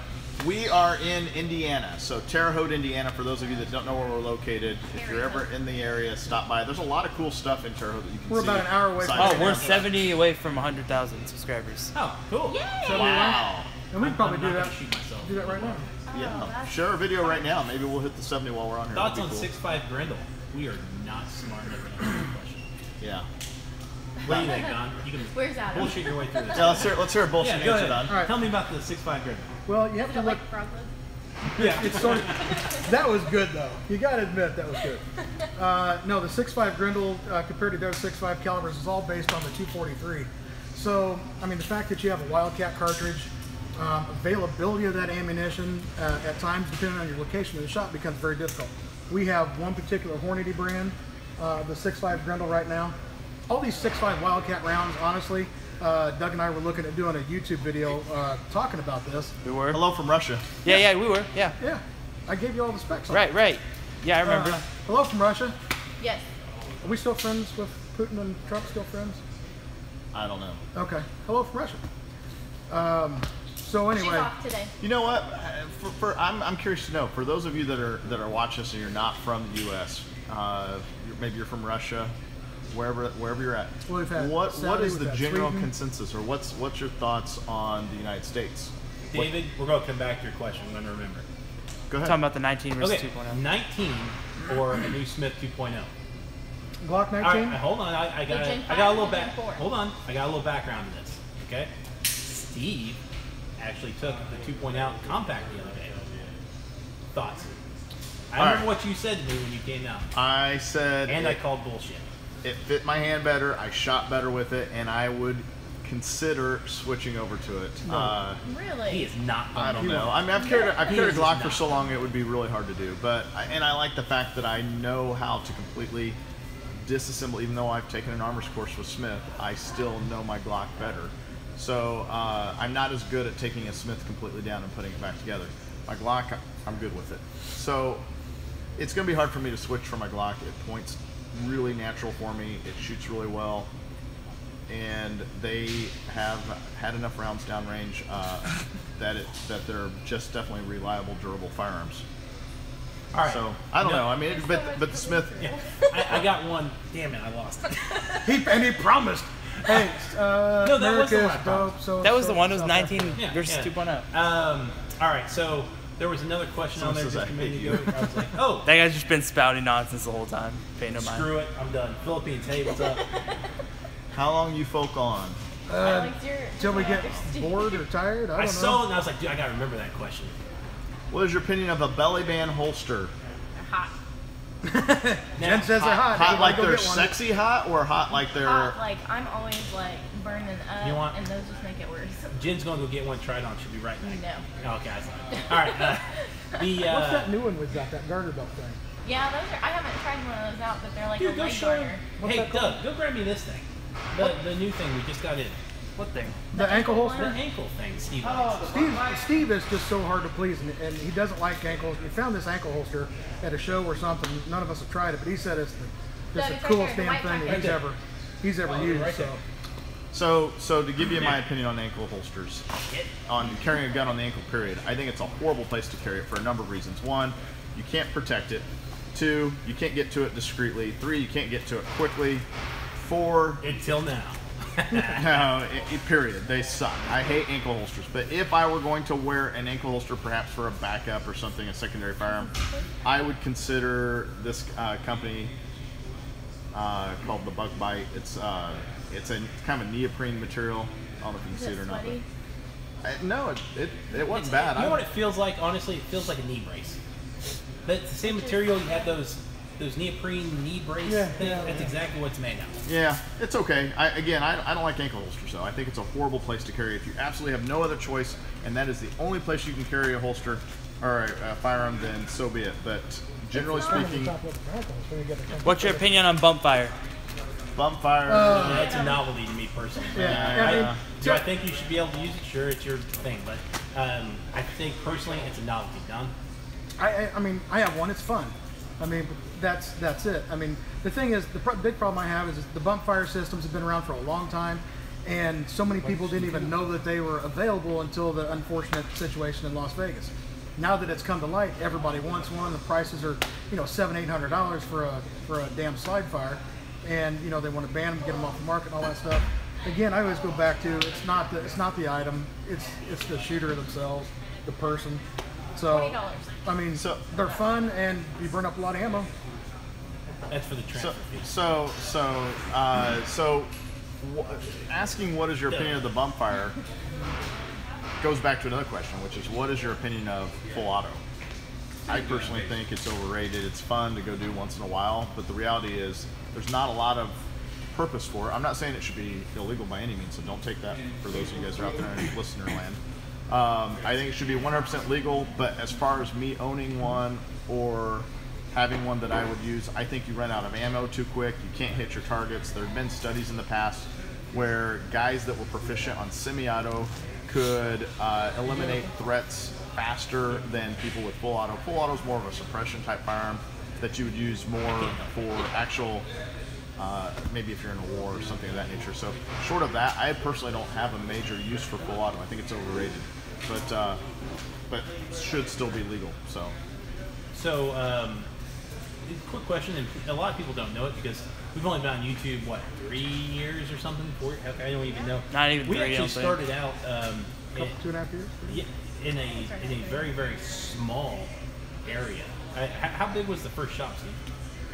We are in Indiana, so Terre Haute, Indiana. For those of you that don't know where we're located, if you're ever in the area, stop by. There's a lot of cool stuff in Terre Haute that you can We're see. about an hour away from Besides Oh, we're the- 70 away from 100,000 subscribers. Oh, cool. Yay! Wow. And we can probably I'm do not that. gonna shoot myself. Do that right now. Yeah. Share a video right now. Maybe we'll hit the 70 while we're on here. Thoughts That'd on be 6.5 Grendel? We are not smart enough to answer that question. Yeah. What do you think, Don? You can Where's Adam? bullshit your way through this. Yeah. Let's hear a bullshit Yeah, go answer, ahead. Don. All right. Tell me about the 6.5 Grendel. Well, you have Is to it look. like Frogwood? Yeah. It's sort of. That was good though. You gotta admit that was good. No, the 6.5 Grendel compared to the other 6.5 calibers is all based on the 243. So, I mean, the fact that you have a Wildcat cartridge, availability of that ammunition at times, depending on your location in the shop, becomes very difficult. We have one particular Hornady brand, the 6.5 Grendel right now. All these 6.5 Wildcat rounds, honestly, Doug and I were looking at doing a YouTube video talking about this. We were. Hello from Russia. Yeah, we were. Yeah. Yeah, I gave you all the specs on Right, it. right. Yeah, I remember. Hello from Russia. Yes. Are we still friends with Putin and Trump? Still friends? I don't know. Okay. Hello from Russia. So She's anyway, off today. You know what? I'm curious to know, for those of you that are watching this and you're not from the U.S., maybe you're from Russia, wherever you're at. Well, we've had what Saudi, is we've the had general Sweden. consensus, or what's your thoughts on the United States? David, we're going to come back to your question. I'm going to remember. Go ahead. Talking about the 19 versus Okay, 2.0. 19 or a new Smith 2.0. Glock 19. All right, hold on. I got Gen I got a 5 little and Gen 4. Hold on. I got a little background to this. Okay. Steve actually took the 2.0 compact the other day. Thoughts? I remember what you said to me when you came out, I said, and I called bullshit. it fit my hand better. I shot better with it, and I would consider switching over to it. Really? He is not. I don't know. I mean, I've carried a Glock for so long, it would be really hard to do. But I like the fact that I know how to completely disassemble. Even though I've taken an armor's course with Smith, I still know my Glock better. So I'm not as good at taking a Smith completely down and putting it back together. My Glock, I'm good with it. So it's going to be hard for me to switch from my Glock. It points really natural for me. It shoots really well. And they have had enough rounds downrange that they're just definitely reliable, durable firearms. All right. So I don't know. I mean, but the Smith. Yeah. I got one. Damn it! I lost. He promised. Hey, No, that wasn't America's my problem. dope. So That was so- the one. It was so- 19 Yeah, versus yeah. 2.0. All right. So there was another question on Someone there says just a I hate minute ago. I was like, oh, That guy's just been spouting nonsense the whole time. Pay no mind. screw it. I'm done. Philippines. Hey, what's up? How long you folk on? Till we get bored or tired. I I don't saw it know. and I was like, dude, I gotta remember that question. What is your opinion of a belly band holster? Hot. Jen says they're hot. Hot Everybody like go they're get one. sexy hot, or hot like they're? Hot, like I'm always like burning up, You want- and those just make it worse. Jen's gonna go get one tried on. She'll be right back. No. Oh, okay, I saw it. All right. What's that new one we've got? That garter belt thing. Yeah, those are. I haven't tried one of those out, but they're like Dude, a go leg show him. garter. What's Hey, that called? Doug, go grab me this thing. The new thing we just got in. What thing? The ankle ankle The holster. ankle thing, Steve. Steve is just so hard to please, and he doesn't like ankles. He found this ankle holster at a show or something. None of us have tried it, but he said it's just the It's right coolest there, the damn white thing packet. that he's ever used. right So there. So to give you my opinion on ankle holsters, on carrying a gun on the ankle period, I think it's a horrible place to carry it for a number of reasons. One, you can't protect it. Two, you can't get to it discreetly. Three, you can't get to it quickly. Four, Until now. no, period. They suck. I hate ankle holsters. But if I were going to wear an ankle holster, perhaps for a backup or something, a secondary firearm, I would consider this company called the Bug Bite. It's a kind of a neoprene material. I don't know if you can Is see it it or not. sweaty? But no, it wasn't bad. You know what it feels like? Honestly, it feels like a knee brace. But it's the same material. You have those neoprene knee brace things. That's exactly what it's made out of. Yeah, it's okay. I don't like ankle holsters, though. I think it's a horrible place to carry. If you absolutely have no other choice, and that is the only place you can carry a holster or a firearm, then so be it. But generally speaking, What's your opinion on bump fire? bump fire. That's a novelty to me personally. Yeah. Do I think you should be able to use it? Sure, it's your thing. But I think personally, it's a novelty. Done. I mean, I have one. It's fun. I mean, that's it. I mean, the thing is, the big problem I have is the bump fire systems have been around for a long time, and so many people didn't even know that they were available until the unfortunate situation in Las Vegas. Now that it's come to light, everybody wants one. The prices are, $700-800 for a damn slide fire, and they want to ban them, get them off the market, and all that stuff. Again, I always go back to it's not the item, it's the shooter themselves, the person. So $20. I mean, they're fun, and you burn up a lot of ammo. That's for the transfer fee. Asking what is your opinion of the bump fire goes back to another question, which is what is your opinion of full auto? I personally think it's overrated. It's fun to go do once in a while, but the reality is there's not a lot of purpose for it. I'm not saying it should be illegal by any means, so don't take that for those of you guys who are out there in listener land. I think it should be 100% legal, but as far as me owning one or having one that I would use, I think you run out of ammo too quick. You can't hit your targets. There have been studies in the past where guys that were proficient on semi-auto could eliminate threats faster than people with full auto. Full auto is more of a suppression type firearm that you would use more for actual, maybe if you're in a war or something of that nature. So short of that, I personally don't have a major use for full auto. I think it's overrated, but should still be legal. So quick question, and a lot of people don't know it because we've only been on YouTube, what, 3 years or something? 4? Okay, I don't even know. Not even 3. We actually started out 2.5 years. Yeah, in a very, very small area. How big was the first shop, Steve?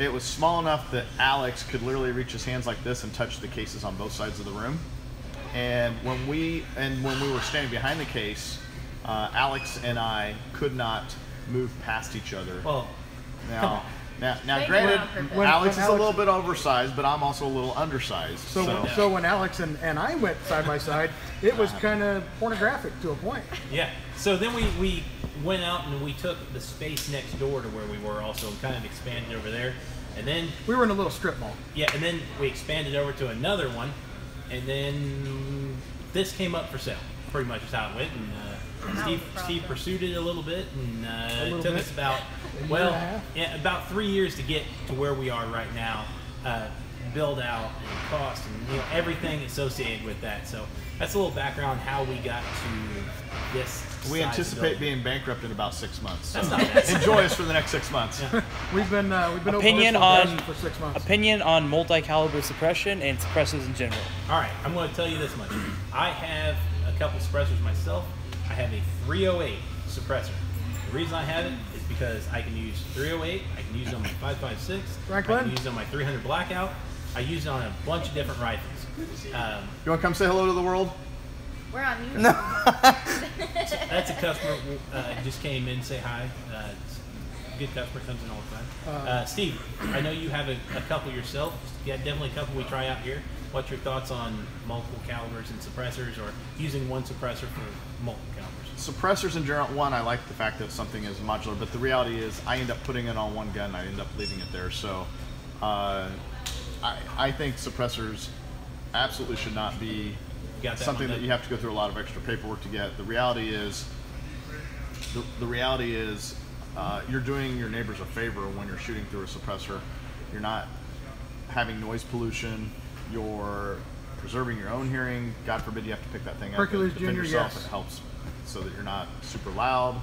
It was small enough that Alex could literally reach his hands like this and touch the cases on both sides of the room. And when we were standing behind the case, Alex and I could not move past each other. Well, now, granted, Alex is a little bit oversized, but I'm also a little undersized. So when Alex and I went side by side, it was kind of pornographic to a point. Yeah. So then we went out and we took the space next door to where we were also and kind of expanded over there. And then we were in a little strip mall. Yeah, and then we expanded over to another one, and then this came up for sale. Pretty much is how it went. And Steve pursued it a little bit, and it took us about about 3 years to get to where we are right now. Build out and cost and everything associated with that. So that's a little background how we got to this. We anticipate being bankrupt in about 6 months. So that's not bad. Enjoy us for the next 6 months. Yeah. We've been opinion open for 6 months. Opinion on multi-caliber suppression and suppressors in general. All right, I'm going to tell you this much. I have a couple suppressors myself. I have a 308 suppressor. The reason I have it is because I can use 308. I can use it on my 5.56. I can use it on my 300 Blackout. I use it on a bunch of different rifles. You want to come say hello to the world? We're on YouTube. No. That's a customer just came in, say hi. Good customer, comes in all the time. Steve, I know you have a couple yourself. Yeah, definitely a couple we try out here. What's your thoughts on multiple calibers and suppressors, or using one suppressor for multiple calibers? Suppressors in general, one, I like the fact that something is modular, but the reality is I end up putting it on one gun and I end up leaving it there. So I think suppressors absolutely should not be something that you have to go through a lot of extra paperwork to get. The reality is, you're doing your neighbors a favor when you're shooting through a suppressor. You're not having noise pollution. You're preserving your own hearing. God forbid you have to pick that thing up. Hercules and defend Jr., yourself. yes. It helps so that you're not super loud.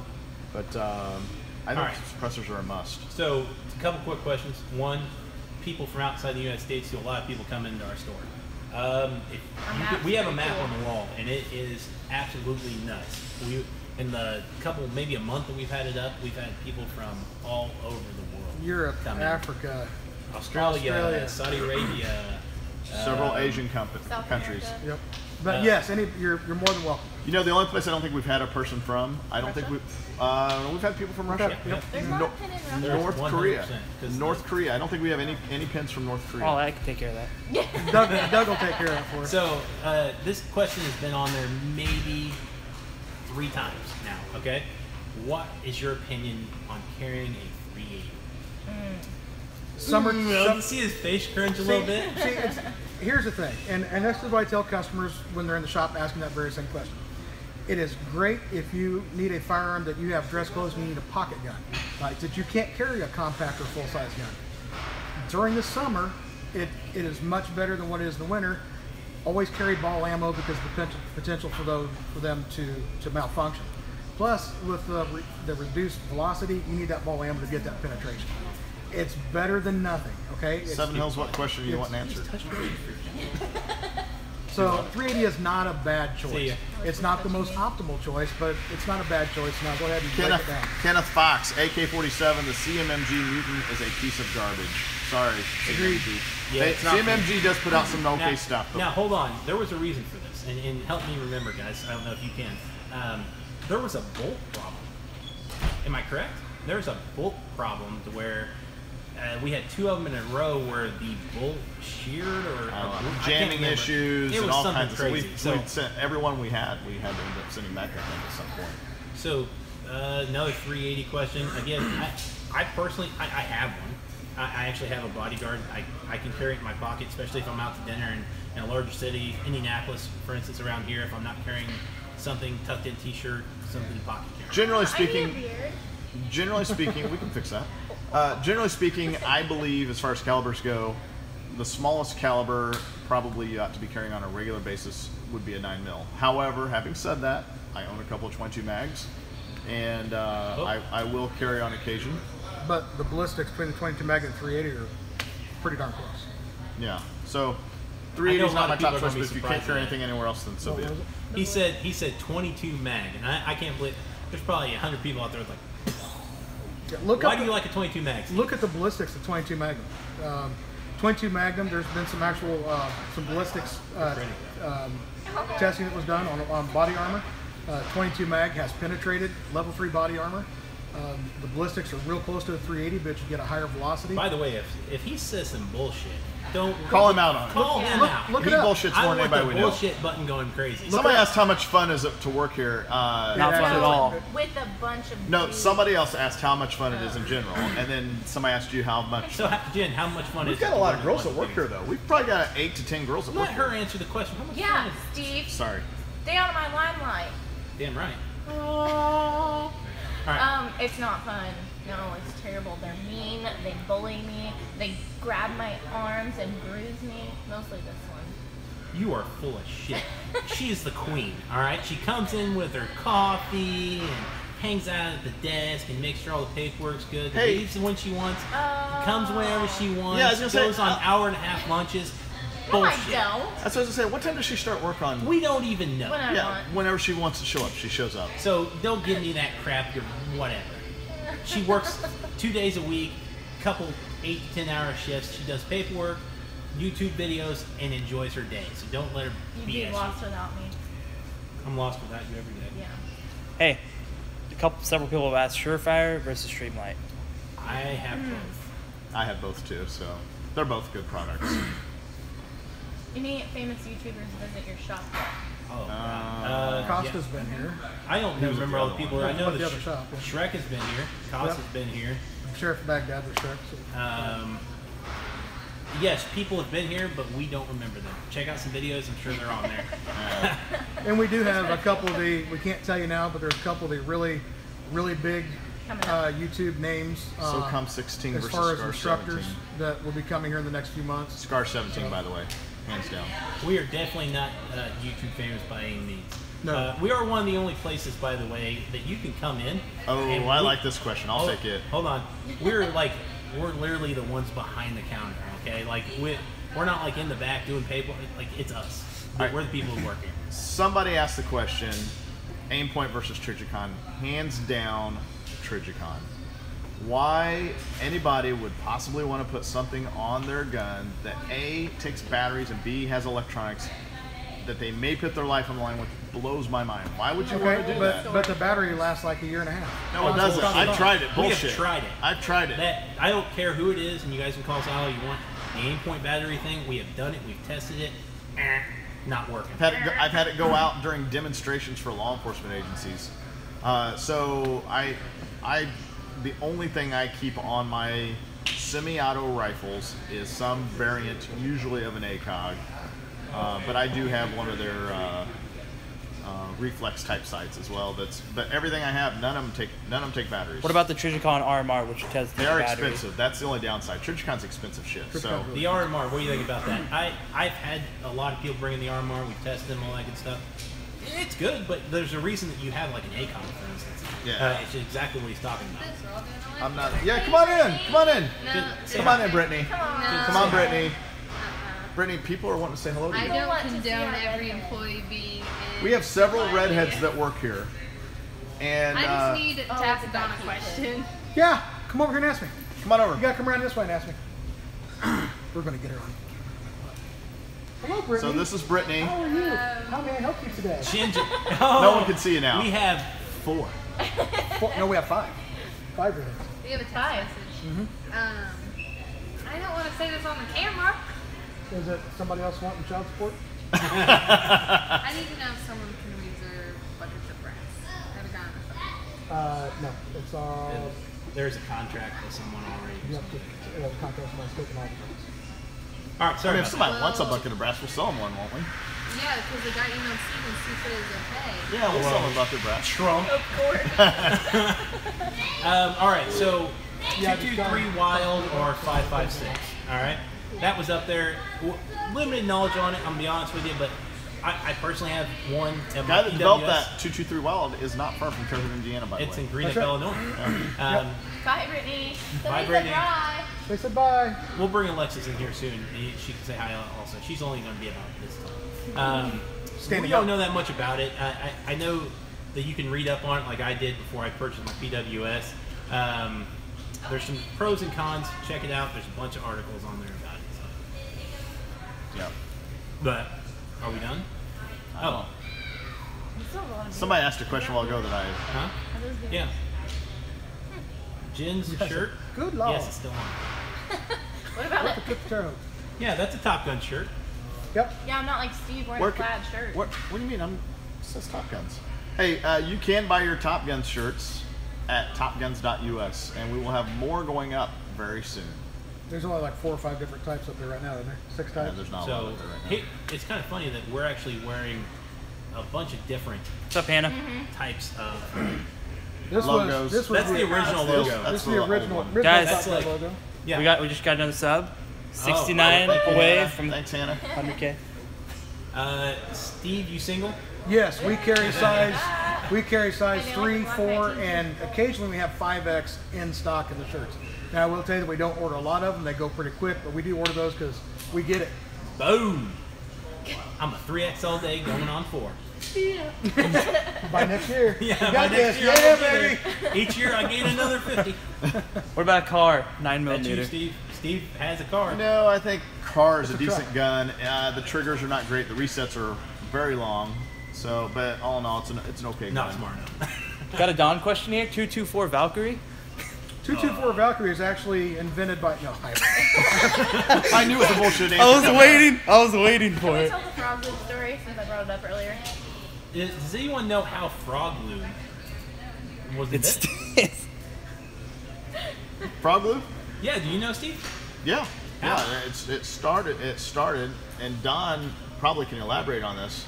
But I think suppressors are a must. So, a couple quick questions. One, people from outside the United States, a lot of people come into our store. We have a map on the wall, and it is absolutely nuts. In the couple, maybe a month that we've had it up, we've had people from all over the world. Europe, Africa, Australia, Saudi Arabia. Several Asian countries. Yep. But yes, you're more than welcome. You know, the only place I don't think we've had a person from, we've had people from Russia. Yep. There's not a pin in Russia. North Korea. North Korea. I don't think we have any pins from North Korea. Oh, I can take care of that. Doug will take care of that for us. So this question has been on there maybe 3 times now. Okay, what is your opinion on carrying a 380? You see his face cringe a little bit. Here's the thing, and this is what I tell customers when they're in the shop asking that very same question. It is great if you need a firearm that you have dress clothes and you need a pocket gun, like that you can't carry a compact or full-size gun. During the summer, it is much better than what it is in the winter. Always carry ball ammo because the potential for them to malfunction. Plus, with the reduced velocity, you need that ball ammo to get that penetration. It's better than nothing, okay? Seven Hills, what question do you want answered? So 380 is not a bad choice. It's not the most optimal choice, but it's not a bad choice. Now go ahead and break it down. Kenneth Fox, AK-47, the CMMG Mutant is a piece of garbage. Sorry, CMMG. Yeah, CMMG does put out some okay stuff. Now hold on, there was a reason for this, and help me remember, guys. I don't know if you can. There was a bolt problem. Am I correct? There's a bolt problem to where we had 2 of them in a row where the bolt sheared or jamming issues and all kinds of crazy. So we sent everyone we had to end up sending back, I think, at some point. So another 380 question. Again, I personally, I have one. I actually have a bodyguard. I can carry it in my pocket, especially if I'm out to dinner in a larger city, Indianapolis, for instance, around here. If I'm not carrying something tucked in T-shirt, something pocket carry. Generally speaking, we can fix that. Generally speaking, I believe as far as calibers go, the smallest caliber probably you ought to be carrying on a regular basis would be a 9mm. However, having said that, I own a couple of 22 mags, and I will carry on occasion. But the ballistics between the 22 mag and 380 are pretty darn close. Yeah. So 380 is not my top choice, but if you can't carry anything anywhere else, then so be it. He said 22 mag, and I can't believe there's probably 100 people out there like. Why do you like a 22 mag? Look at the ballistics of 22 Magnum. 22 Magnum, there's been some actual some ballistics testing that was done on body armor. 22 mag has penetrated level 3 body armor. The ballistics are real close to the 380, but you get a higher velocity. By the way, if he says some bullshit, don't call him out on it. Call him out. He bullshits more than anybody we know. Bullshit button going crazy. Somebody asked how much fun is it to work here. Not fun at all. With a bunch of No, somebody else asked how much fun it is in general, and then somebody asked you how much. So, Jen, how much fun is it? We've got a lot of girls that work here, though. We've probably got 8 to 10 girls that work Let here. her answer the question. How much fun Yeah, is it? Steve. Sorry. Stay out of my limelight. Damn right. All right. It's not fun. No, it's terrible. They're mean. They bully me. They grab my arms and bruise me. Mostly this one. You are full of shit. She is the queen, all right? She comes in with her coffee and hangs out at the desk and makes sure all the paperwork's good. Hey. Leaves when she wants. Comes whenever she wants. Yeah, I was gonna goes say, on hour-and-a-half lunches. No, I Bullshit. don't. That's what I was going to say. What time does she start work on? We don't even know. When I Yeah, want. whenever she wants to show up, she shows up. So don't give me that crap. You're whatever. She works 2 days a week, couple 8 to 10 hour shifts. She does paperwork, YouTube videos, and enjoys her day. So don't let her You'd BS be you. lost without me. I'm lost without you every day. Yeah. Hey, several people have asked Surefire versus Streamlight. I have both. I have both too, so they're both good products. Any famous YouTubers visit your shop yet? Oh, Costa's been here. I don't Who's remember the all the other people. one? I know The that other shop, yeah. Shrek has been here. Costa's been here. Sheriff of Baghdad was Shrek. So. Yes, people have been here, but we don't remember them. Check out some videos. I'm sure they're on there. And we do have a couple of we can't tell you now, but there's a couple of the really big Coming up. YouTube names. SOCOM 16 as versus far as Scar instructors 17. that will be coming here in the next few months. Scar 17, by the way, hands down. We are definitely not YouTube famous by any means. No. We are one of the only places, by the way, that you can come in. Oh, and I like this question. I'll take it. Hold on. We're literally the ones behind the counter, okay? Like, we're not like in the back doing paper. Like, it's us. Right. We're the people who work here. Somebody asked the question, Aimpoint versus Trijicon. Hands down, Trijicon. Why anybody would possibly want to put something on their gun that A, takes batteries, and B, has electronics that they may put their life on the line with blows my mind. Why would you want to do that? But the battery lasts like a year and a half. No, it doesn't. I've tried it. Bullshit. We have tried it. I've tried it. I don't care who it is, and you guys can call us all you want. The Aimpoint battery thing, we have done it. We've tested it. Not working. I've had it go out during demonstrations for law enforcement agencies. So the only thing I keep on my semi-auto rifles is some variant, usually of an ACOG. But I do have one of their reflex type sights as well. But everything I have, none of them take batteries. What about the Trijicon RMR, which has the They are battery? expensive. That's the only downside. Trijicon's expensive shit. So The RMR, what do you think about that? I've had a lot of people bring in the RMR. We've tested them, all that good stuff. It's good, but there's a reason that you have like an ACOG, for instance. Yeah. It's exactly what he's talking about. I'm not. Yeah, come on in. Come on in. Come on in, Brittany. Come Come on, Brittany. Brittany, people are wanting to say hello to I you. don't want to see condone our every redhead. employee being in. We have several redheads that work here, and I just need to Oh, ask it's Dawn about a question. Yeah, come over here and ask me. come on over. You gotta come around this way and ask me. We're gonna get her on. Hello, Brittany. So this is Brittany. How are you? How may I help you today? Ginger. No one can see you now. We have 4. No, we have 5. 5 redheads. We have a text Five. message. I don't want to say this on the camera. Is it somebody else wanting child support? I need to know if someone can reserve buckets of brass. Have a gun. No. It's all. There's a contract with someone already. You have to contract somebody taking all the brass. All right, sorry. I mean, if somebody wants a bucket of brass, we'll sell them one, won't we? Yeah, because the guy emailed Steve and Steve said it was okay. Yeah, we'll sell them a bucket of brass. Trump. Of course. All right, so Yeah, 223 Wild or 556. All right, that was up there. Limited knowledge on it. I'm gonna be honest with you, but I personally have one. The guy that developed that 223 Wild is not far from Terre Haute, Indiana, by the way. It's in Greenock, That's right. Illinois. Bye, Brittany. Bye, Somebody said Brittany. bye. They said bye. We'll bring Alexis in here soon. She can say hi also. She's only going to be about this time. We don't know that much about it. I know that you can read up on it like I did before I purchased my PWS. There's some pros and cons. Check it out. There's a bunch of articles on there about it. So. Yeah. But, are we done? Oh. We still have a lot of Somebody asked a question a while ago that I... Huh? Are those good? Yeah. Jen's shirt? Good lord. Yes, it's still on. What about it? Good turtle. Yeah, that's a Top Gun shirt. Yep. Yeah, I'm not like Steve wearing Where a plaid shirt. What do you mean? It says Top Guns. Hey, you can buy your Top Guns shirts at topguns.us, and we will have more going up very soon. There's only like 4 or 5 different types up there right now, isn't there? 6 Yeah, types. there's not a lot So up there right now. it's kind of funny that we're actually wearing a bunch of different What's up, Hannah? types of. This Logos. was That's the original That's logo. This is the original. old one. original Guys, Top that's Gun like- logo. Yeah. We just got another sub. Oh, 69 thank you, away Hannah. from Thanks, Hannah. 100K. Steve, you single? Yes, we carry size. We carry I size know, 3, like 4, 119. and occasionally we have 5X in stock in the shirts. Now I will tell you that we don't order a lot of them; they go pretty quick. But we do order those because we get it. Boom! I'm a 3X all day going on 4. By next year, Yeah, you by got next this. year, Yeah, I'll get baby. there. Each year I gain another 50. What about a car? 9 That's you, millimeter. Steve. Steve has a car. No, I think car is a It's a decent truck. gun. The triggers are not great. The resets are very long. So, but all in all, it's an okay Not gun. smart enough. Got a Don question here. 224 Valkyrie. 224 Valkyrie is actually invented by I knew it was a bullshit answer. I was waiting for Can we it. tell the frog loop story since I brought it up earlier? Does anyone know how frog glue was It's invented? Frog glue? Yeah, do you know, Steve? Yeah. How? Yeah, it started, and Don probably can elaborate on this,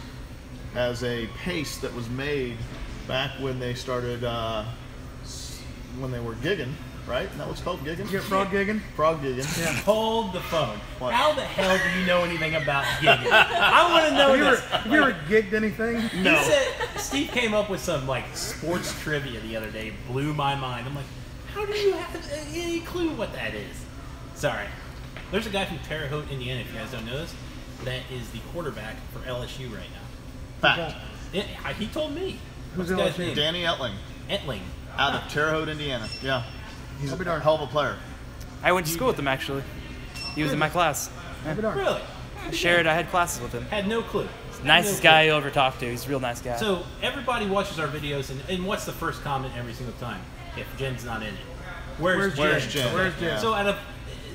as a paste that was made back when they started, when they were gigging, right? Isn't that what's called, gigging? Get frog gigging. Frog gigging. Yeah. Hold the phone. What? How the hell do you know anything about gigging? I want to know this. Have you ever gigged anything? No. He said, Steve came up with some like sports trivia the other day. Blew my mind. I'm like, how do you have any clue what that is? Sorry. There's a guy from Terre Haute, Indiana, if you guys don't know this, that is the quarterback for LSU right now. Fact. He told me. Who's What's the guy's LSU? name? Danny Etling, Etling. out of Terre Haute, Indiana. Yeah. He's I'll be a darned. hell of a player. I went to school with him actually. He was in my class. I'll be darned. Really? I had classes with him. Had no clue. Nicest guy you ever talked to. He's a real nice guy. So everybody watches our videos, and what's the first comment every single time? If Jen's not in it, where's Jen? Where's Jen? Where's Jen? So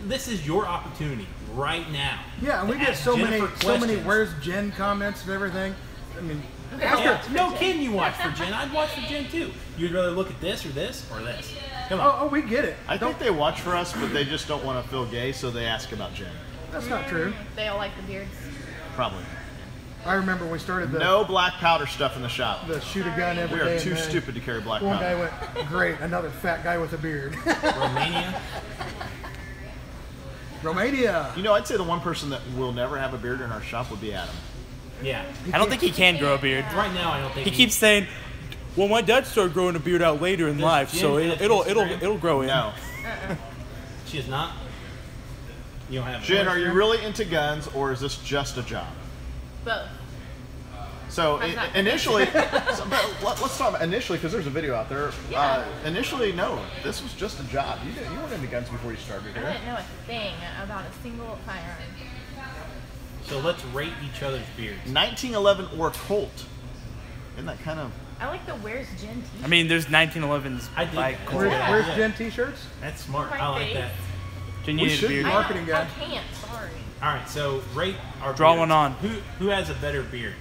this is your opportunity right now. Yeah, and we to get ask so many Jennifer questions. "Where's Jen" comments and everything. I mean, ask Yeah, her. no kidding, you watch for Jen. I'd watch for Jen too. You'd rather look at this or this or this. Come on. Oh, we get it. I think they watch for us, but they just don't want to feel gay, so they ask about Jen. That's not true. They all like the beards. Probably. I remember when we started the No black powder stuff in the shop. shoot a gun every We day. are and too then stupid to carry black One guy powder. went, great, another fat guy with a beard. Romania. Romania. You know, I'd say the one person that will never have a beard in our shop would be Adam. Yeah. I don't think he can grow a beard. Right now, I don't think He keeps saying, "Well, my dad started growing a beard out later in Does life, Jen so have it'll Instagram? grow in." No. she is not. You don't have. Jen, are you really into guns, or is this just a job? Both. So That's not- initially, let's talk about initially, because there's a video out there. Yeah. Initially, no, this was just a job. You weren't into guns before you started I here. didn't know a thing about a single firearm. So let's rate each other's beards. 1911 or Colt. Isn't that kind of? I like the Where's Jen t-shirt. I mean, there's 1911s I did. by That's Colt. good. Where's Yeah. Jen t-shirts? That's smart. My I like face. that. Didn't We you need a should beard? be. Marketing guy. I can't. Sorry. All right, so rate our Draw beards. one on. Who has a better beard?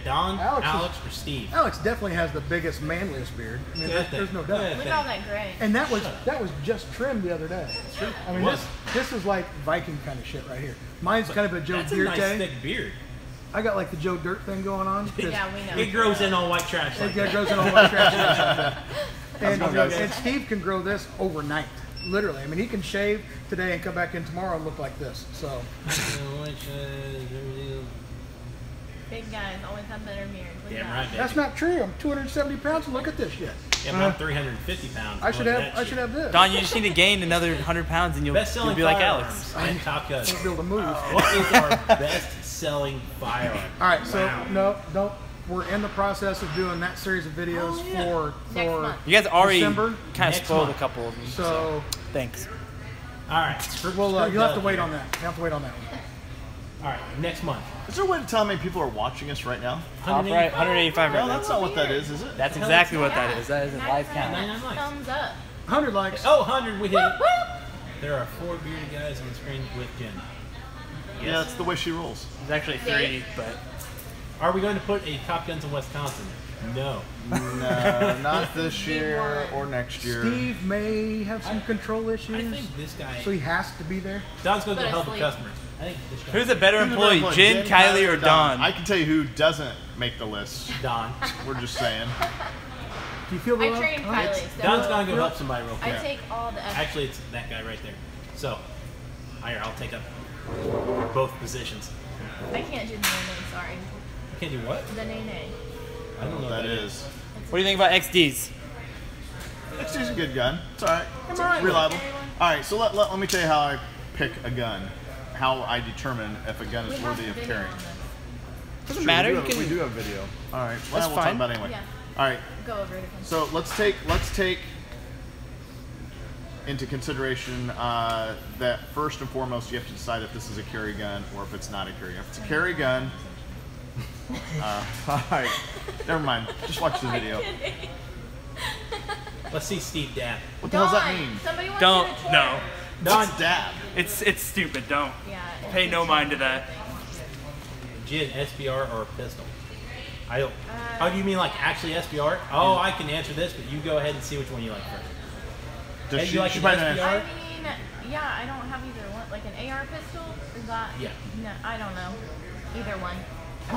Don, Alex Alex, is- or Steve? Alex definitely has the biggest, manliest beard. I mean, there's no doubt. Look at all that gray. And that was just trimmed the other day. True. I mean, this is like Viking kind of shit right here. Mine's kind of a Joe That's a Dirt nice day. thick beard. I got like the Joe Dirt thing going on. 'cause Yeah, we know. It grows in all white trash like It that. grows in all white trash. And, going, guys? and Steve can grow this overnight. Literally. I mean, he can shave today and come back in tomorrow and look like this. So, Big guys always have better beards. Look at Damn that. right, baby. that's not true. I'm 270 pounds and look at this shit. Yeah, but I'm 350 pounds. I should Look at have that shit. this. Don, you just need to gain another 100 pounds and you'll Best-selling be like firearms Alex. and Top Gun. I'll be able to move. What is our best-selling firearm? All right, so Wow. no, don't. We're in the process of doing that series of videos for Next month. You guys already December? kind of Next spoiled month. a couple of them. So, Thanks. All right. well, screw you'll have to Doug wait here. on that. You have to wait on that one. All right, next month. Is there a way to tell how many people are watching us right now? Top right, 185 right No, now. that's not what that is it? That's exactly what that is. That is a Nice live one. count. 99 likes. Thumbs up. 100 likes. Oh, 100, we hit it. Woo! There are 4 bearded guys on the screen with Jen. Yeah, that's the way she rolls. It's actually 3, but Are we going to put a Top Guns in Wisconsin? No. No, not this year or next year. Steve may have some control issues, I think this guy. so he has to be there. Don's going to Put help the asleep. customers. I think this guy. who's a better Who's the better employee, Jen, Kylie, or Don? I can tell you who doesn't make the list. Don. We're just saying. Do you feel I the trained love? Kylie. So Don's going to go help somebody real I quick. take all the effort. Actually, it's that guy right there. So, here, I'll take up both positions. I can't do the nay-nay, sorry. You can't do what? The nay-nay. I don't know That is. What do you think about XDs? XD's a good gun. It's all right. It's alright. reliable. Carry one. All right, so let me tell you how I pick a gun. How I determine if a gun We is have worthy a of video carrying. on this. Doesn't Sure, matter. We You do, have, can. we do have video. All right. Well, That's we'll talk fine. about it anyway. Yeah. All right. Go over it again. So let's take into consideration that first and foremost you have to decide if this is a carry gun or if it's not a carry gun. If it's a carry gun, all right, never mind. Just watch the video. Let's see Steve dab. What the hell does that Dawn, mean? Somebody wants Don't. you to No. Don dab. It's stupid. Don't. Yeah. Pay no mind to that. Jen, SBR or pistol? I don't. Oh, do you mean like actually SBR? Oh, I can answer this, but you go ahead and see which one you like first. Does Hey, she, you like she an probably SBR? doesn't- I mean, yeah, I don't have either one. Like an AR pistol? Is that? Yeah. No, I don't know. Either one.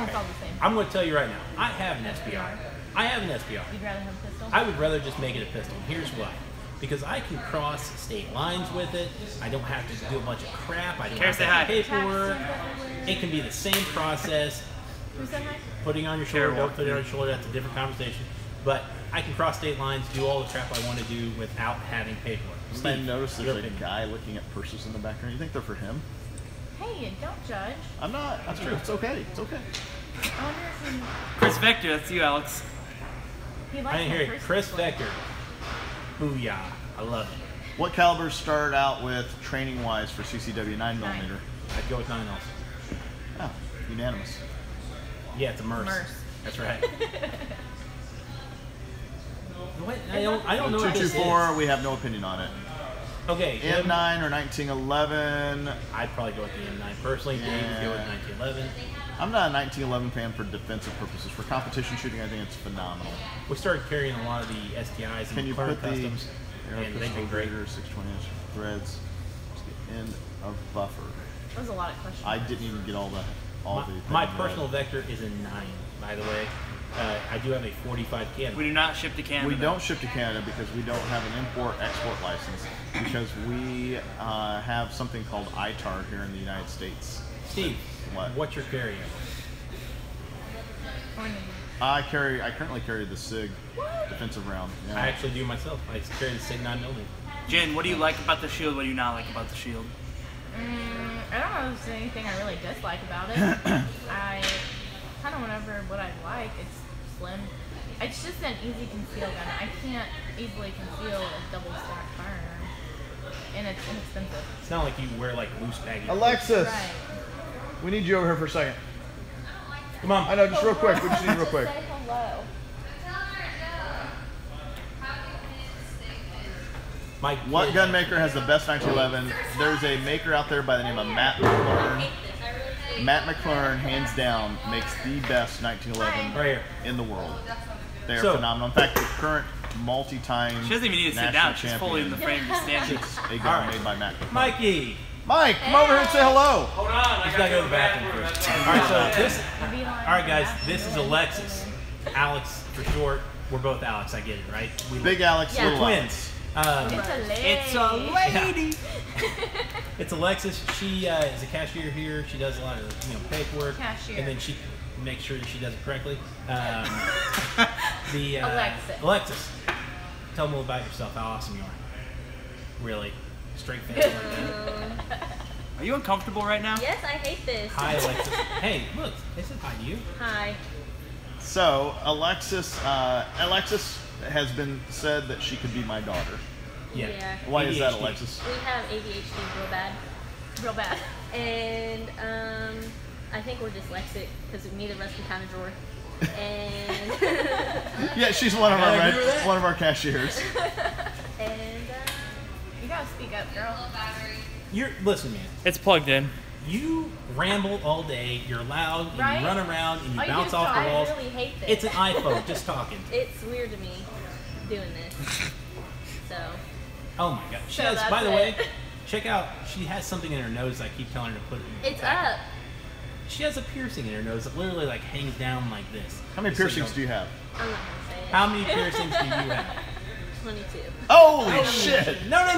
It's all the same. I'm going to tell you right now. I have an SBR. I have an SBR. You'd rather have a pistol? I would rather just make it a pistol. Here's why. Because I can cross state lines with it. I don't have to do a bunch of crap. I don't Care, have to say have hi. paperwork. Taxes It can be the same process. Who said hi? Putting it on your shoulder, don't put it on your shoulder, that's a different conversation. But I can cross state lines, do all the crap I want to do without having paperwork. I Steve, noticed your there's a opinion. guy looking at purses in the background. You think they're for him? Hey, don't judge. I'm not. That's true. It's okay. It's okay. I wonder if he, Chris Vector, that's you, Alex. he likes I didn't hear my it. first Chris one. Vector. Booyah. I love it. What calibers start out with training wise for CCW 9mm? I'd go with 9 also. Oh, unanimous. Yeah, it's a Merce. Merce. That's right. What? I don't know what this is. 224. We have no opinion on it. Okay. M9 or 1911. I'd probably go with the M9 personally. Dave would go with 1911. I'm not a 1911 fan for defensive purposes. For competition shooting, I think it's phenomenal. We started carrying a lot of the STIs Can and you McLaren put the customs, air and they've pistol been great. grader 620-inch threads to the end of buffer? That was a lot of questions. I didn't even get all the My thing personal read. vector is a 9, by the way. I do have a 45 Canada. We do not ship to Canada. We don't ship to Canada because we don't have an import-export license because we have something called ITAR here in the United States. Steve, What? what's your carry? I currently carry the SIG defensive round. Yeah. I actually do myself. I carry the SIG 9mm. Jen, what do you like about the shield? What do you not like about the shield? I don't know if there's anything I really dislike about it. I kind of whenever what I like, it's slim. It's just an easy conceal gun. I can't easily conceal a double stack firearm, and it's inexpensive. It's not like you wear like loose baggy. Alexis, Right. we need you over here for a second. Come on. I know, just real quick. We just need you real quick. Say hello. My What kid- gun maker has the best 1911? There's a maker out there by the name of Matt McClure. Matt McClure, hands down, makes the best 1911 Right here. in the world. They are So- phenomenal. In fact, the current multi-time She doesn't even need to sit national down. She's fully in the champion frame, just standing. is a gun Alright. made by Matt. Mikey. Mike, come over here and say hello. Hold on, I He's gotta go to the bathroom first. All right, so this. All right, guys. This is Alexis. Alex for short. We're both Alex. I get it, right? We Big Alex, Yeah. little Alex. twins. It's a lady. It's Alexis. She is a cashier here. She does a lot of paperwork. Cashier. And then she makes sure that she does it correctly. Alexis. Tell them about yourself. How awesome you are. Really. Straight face. Are you uncomfortable right now? Yes, I hate this. Hi, Alexis. Hey, look. They said hi to you. Hi. So Alexis has been said that she could be my daughter. Yeah. Why is that, ADHD. Alexis? We have ADHD real bad. Real bad. And I think we're dyslexic because neither of us can count a drawer. And Yeah, she's one of our cashiers. and you gotta speak up, girl. Listen, man. It's plugged in. You ramble all day. You're loud. And Right? You run around and you Oh, you bounce just off the talk. walls. I really hate this. It's an iPhone just talking. It's weird to me doing this. So. Oh my god. She So has, that's by the way, it. check out. She has something in her nose. I keep telling her to put it. It's up. She has a piercing in her nose that literally like hangs down like this. How many piercings do you have? I'm not gonna say it. How many piercings do you have? 22. Holy shit! No. No.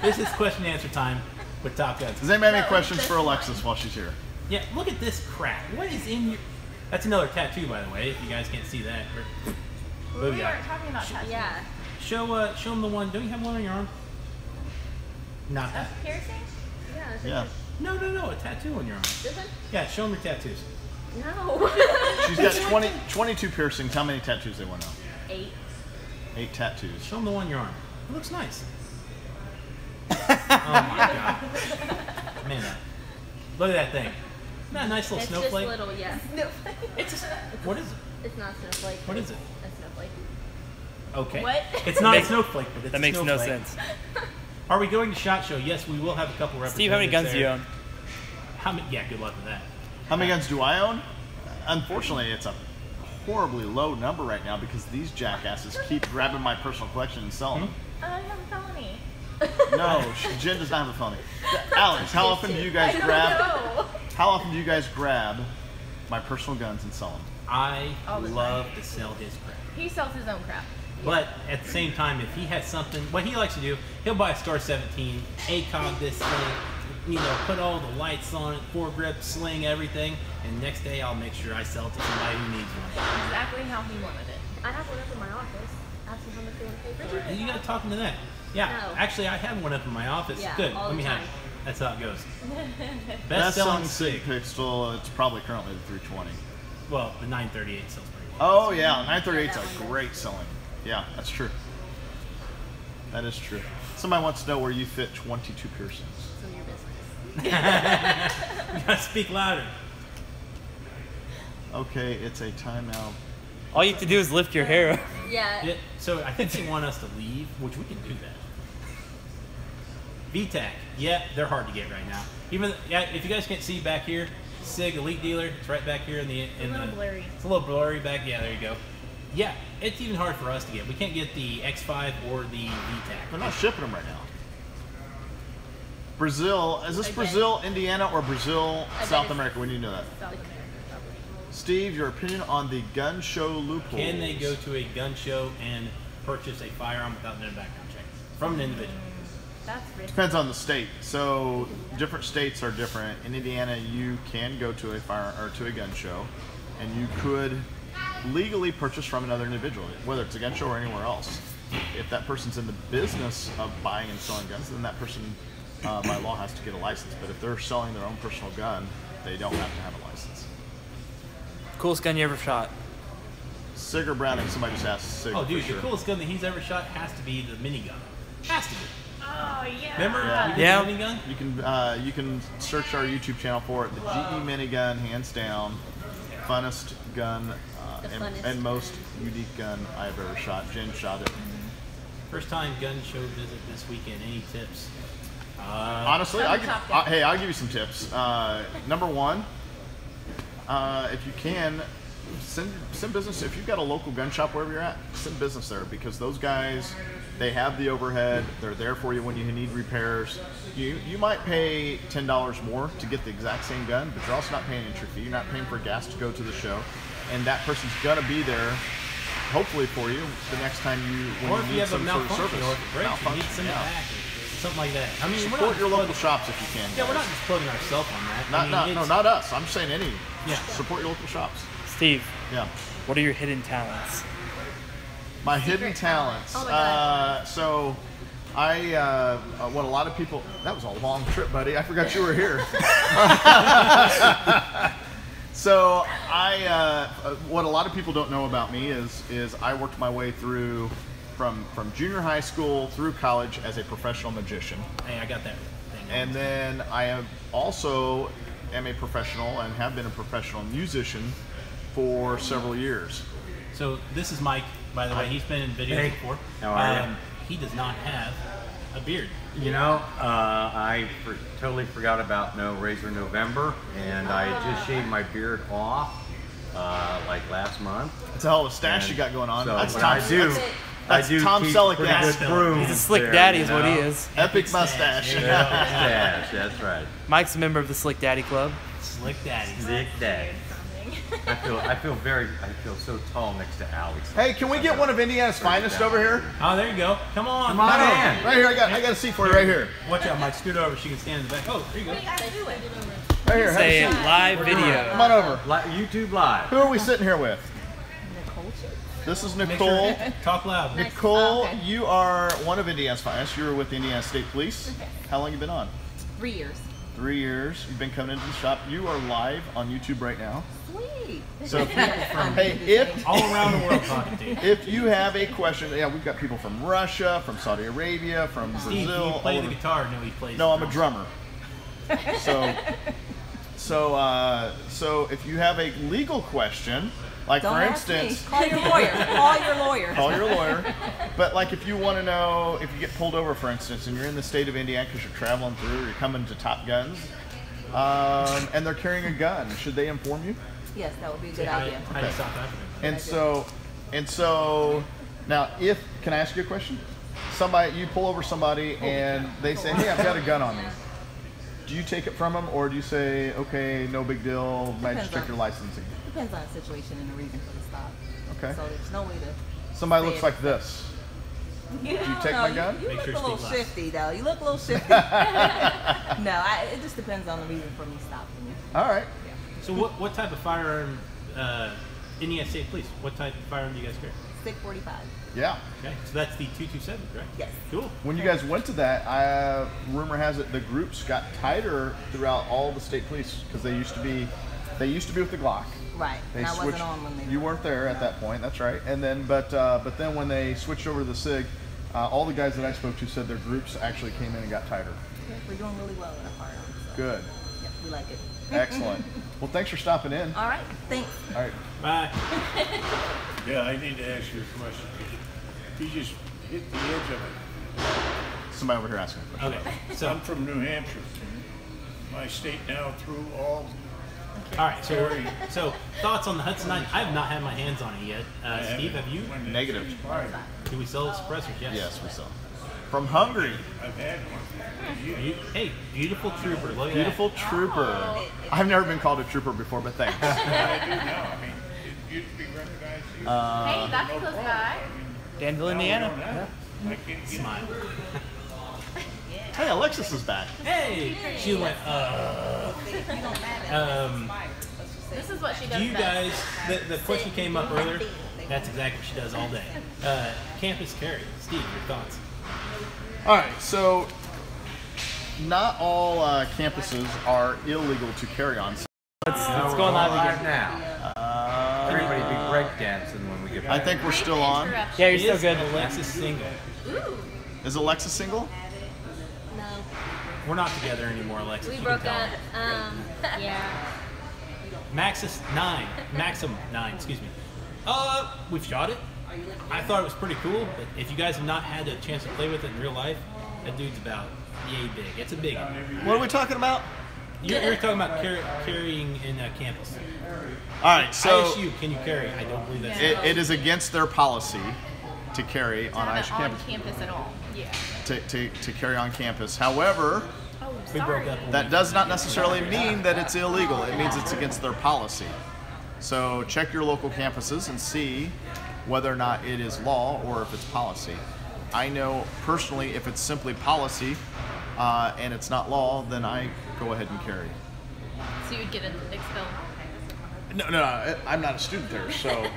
This is question and answer time with Top Guns. Does anybody have any questions for Alexis while she's here? Yeah, look at this crap. What is in your... That's another tattoo, by the way, if you guys can't see that. We Booyah. weren't talking about tattoos. Yeah. Show them the one. Don't you have one on your arm? Not that. Piercing? Yeah. Yeah. No, a tattoo on your arm. This one? Yeah, show them your tattoos. No. She's got 22 piercings. How many tattoos they want to know? 8. 8 tattoos. Show them the one on your arm. It looks nice. Oh my god. Man, look at that thing. Isn't that a nice little It's snowflake? just little, yeah. What is it? It's not a snowflake. What is it? A snowflake. Okay. What? It's not a snowflake, but it's That a makes no snowflake. sense. Are we going to SHOT Show? Yes, we will have a couple representatives. Steve, how many guns do you there. own? How many? Yeah, good luck with that. How many guns do I own? Unfortunately, it's a horribly low number right now because these jackasses keep grabbing my personal collection and selling them. I have a felony. No, Jen does not have a felony. Alex, how often do you guys grab? How often do you guys grab my personal guns and sell them? I All the love to sell his crap. He sells his own crap. But at the same time, if he has something, what he likes to do, he'll buy a Star 17, ACOG this thing, put all the lights on it, foregrip, sling, everything, and next day I'll make sure I sell it to somebody who needs one. Exactly how he wanted it. I have one up in my office. Ask him how much you want to pay for it. And you got to talk him to that. Yeah, No. actually, I have one up in my office. Yeah, Good. all Let me the have time. it. That's how it goes. Best selling SIG. SIG pistol, it's probably currently the 320. Well, the 938 sells pretty well. Oh yeah, 938's a great selling. Yeah, that's true. That is true. Somebody wants to know where you fit 22 piercings. So your business. You got to speak louder. Okay, it's a timeout. All you have to do is lift your hair up. Yeah. Yeah, so I think they want us to leave, which we can do that. VTAC, yeah, they're hard to get right now. If you guys can't see back here, SIG Elite Dealer, it's right back here in the. A little blurry. It's a little blurry back. Yeah, there you go. Yeah, it's even hard for us to get. We can't get the X5 or the VTAC. They're not shipping them right now. Brazil, is this Okay. Brazil, Indiana, or Brazil, I bet South it's America? We need to know that. South America, probably. Steve, your opinion on the gun show loophole? Can they go to a gun show and purchase a firearm without doing a background check from an individual? That's risky. Depends on the state. So different states are different. In Indiana, you can go to a to a gun show, and you could legally purchase from another individual, whether it's a gun show or anywhere else. If that person's in the business of buying and selling guns, then that person, by law, has to get a license. But if they're selling their own personal gun, they don't have to have a license. Coolest gun you ever shot? Sig or Browning? Somebody just asked Sig. Oh, dude, for sure. the coolest gun that he's ever shot has to be the minigun. Has to be. Oh, yeah. Remember Yeah. we did Yeah. the minigun? You can search our YouTube channel for it. The GE minigun, hands down, funnest gun and most unique gun I've ever shot. Jen shot it. First time gun show visit this weekend. Any tips? Honestly, I'll give you some tips. Number one, if you can, send business. If you've got a local gun shop wherever you're at, send business there, because those guys, they have the overhead. They're there for you when you need repairs. You might pay $10 more to get the exact same gun, but you're also not paying entry fee. You're not paying for gas to go to the show, and that person's gonna be there, hopefully for you, the next time when you need some sort of service. Or if it breaks, you need to send it back. Something like that. I mean, support your local shops if you can. Yeah, we're not just plugging ourselves on that. Not us. I'm saying Yeah. Support your local shops. Steve. Yeah. What are your hidden talents? My hidden talents. Oh my God. So, what a lot of people. That was a long trip, buddy. I forgot you were here. So what a lot of people don't know about me is I worked my way through from junior high school through college as a professional magician. Hey, I got that thing. And then I am also a professional and have been a professional musician for several years. So this is Mike, by the way. He's been in videos before. How are you? He does not have a beard. You know, I totally forgot about No Razor November, and I just shaved my beard off like last month. It's a hell of a stash you got going on. So That's what Tom. I do Tom keep Selleck. pretty good groom. He's a slick there, daddy, you is what he know? is. Epic mustache. Mustache, that's right. Mike's a member of the Slick Daddy Club. Slick Daddy. Slick daddy. I feel so tall next to Alex. Hey, can we get one of Indiana's finest over here? Oh, there you go. Come on. Come on Right in. right here. I got a seat for you right here. Watch out, Mike. Scoot over. She can stand in the back. Oh, there you go. Right here. Have a Say seat. live video. Come on over. YouTube Live. Who are we sitting here with? This is Make Nicole. sure talk loud. Nicole, Okay. you are one of Indiana's finest. You were with the Indiana State Police. How long have you been on? 3 years. 3 years. You've been coming into the shop. You are live on YouTube right now. Sweet. So if All around the world talking to you. if you have a question, yeah, we've got people from Russia, from Saudi Arabia, from Steve, Brazil. you play all the over. guitar? No, he plays. No, I'm the a drums. drummer. So if you have a legal question, like Don't for ask me. instance, Call your lawyer. Call your lawyer. call your lawyer. But like if you want to know, if you get pulled over, for instance, and you're in the state of Indiana because you're traveling through, or you're coming to Top Guns, and they're carrying a gun, should they inform you? Yes, that would be a good Hi, idea. hi to South Africa. And so now, can I ask you a question? You pull over somebody and they say, "Hey, I've got a gun on me." Do you take it from them, or do you say, "Okay, no big deal, might just check your licensing"? Depends on the situation and the reason for the stop. Okay. So there's no way to. Somebody say looks it. like this. You you take my gun? You Make look sure a little Steve laughs. shifty, though. You look a little shifty. No, it just depends on the reason for me stopping you. All right. So what type of firearm? Indiana State Police. What type of firearm do you guys carry? Stick 45. Yeah. Okay, so that's the 227, correct? Yes. Cool. When you guys went to that, rumor has it the groups got tighter throughout all the state police because they used to be with the Glock. Right. They And I switched. wasn't on when they. You weren't there at that point. That's right. And then, but then when they switched over to the SIG, all the guys that I spoke to said their groups actually came in and got tighter. Yeah, we're doing really well in our firearms. So. Good. Yeah, we like it. Excellent. Well, thanks for stopping in. All right. Thanks. All right. Bye. Yeah, I need to ask you a question. You just hit the edge of it. Somebody over here asking a question. Okay. So I'm from New Hampshire. My state now through all. all right. So thoughts on the Hudson 9? I have not had my hands on it yet. Steve, have you? When Negative. it's expired. Do we sell suppressors? Yes. Yes, we saw. From Hungary. I've had one. Hey, beautiful trooper. Look at Beautiful trooper. I've never been called a trooper before, but thanks. I do now. I mean, it used to be recognized here. Hey, that's close by. Danville, Indiana. Yeah. I can't that. get Smile. Hey, Alexis is back. Hey, she went. This is what she does Do you best. guys? The question came up earlier. That's exactly what she does all day. Campus carry. Steve, your thoughts? All right, so not all campuses are illegal to carry on. Let's go on live again. now. Everybody be breakdancing when we get I back. think we're still on. Yeah, It you're still is good. Alexis single. Is Alexa single? No, We're not together anymore, Alexis. we You broke can tell up. them. Yeah. Maxim 9. Excuse me. We've shot it. I thought it was pretty cool, but if you guys have not had a chance to play with it in real life, that dude's about yay big. It's a big one. What are we talking about? You're talking about carrying in campus. All right, so ISU, can you carry? I don't believe that's it is against their policy to carry on Have it ISU on campus. campus at all. Yeah. To carry on campus. However, Oh, We broke sorry. up. that does not necessarily mean that it's illegal. It means it's against their policy. So check your local campuses and see whether or not it is law or if it's policy. I know personally if it's simply policy and it's not law, then I go ahead and carry. So you would get an expelled. No, I'm not a student there, so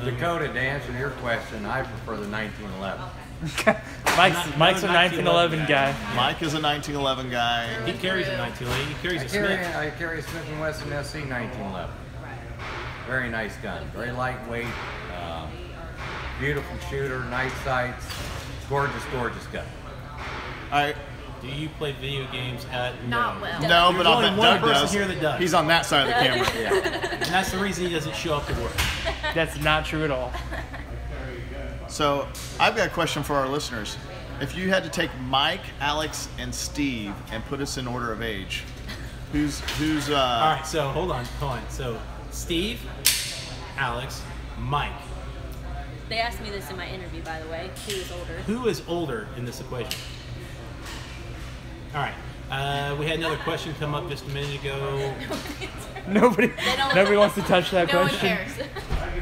Dakota, to answer your question, I prefer the 1911. Mike's a 1911 guy. Mike is a 1911 guy. He carries a 1911. He carries a Smith. I carry a Smith & Wesson SC 1911. Very nice gun. Very lightweight. Beautiful shooter. Nice sights. Gorgeous, gorgeous gun. All right. Do you play video games Not well. No, There's but I'll only bet one Doug person does. here that does. He's on that side of the camera. Yeah. And that's the reason he doesn't show up to work. That's not true at all. So I've got a question for our listeners. If you had to take Mike, Alex, and Steve and put us in order of age, who's All right, so hold on. So Steve, Alex, Mike. They asked me this in my interview, by the way. Who was older? Who is older in this equation? All right. We had another question come up just a minute ago. Nobody wants to touch that No one question. cares.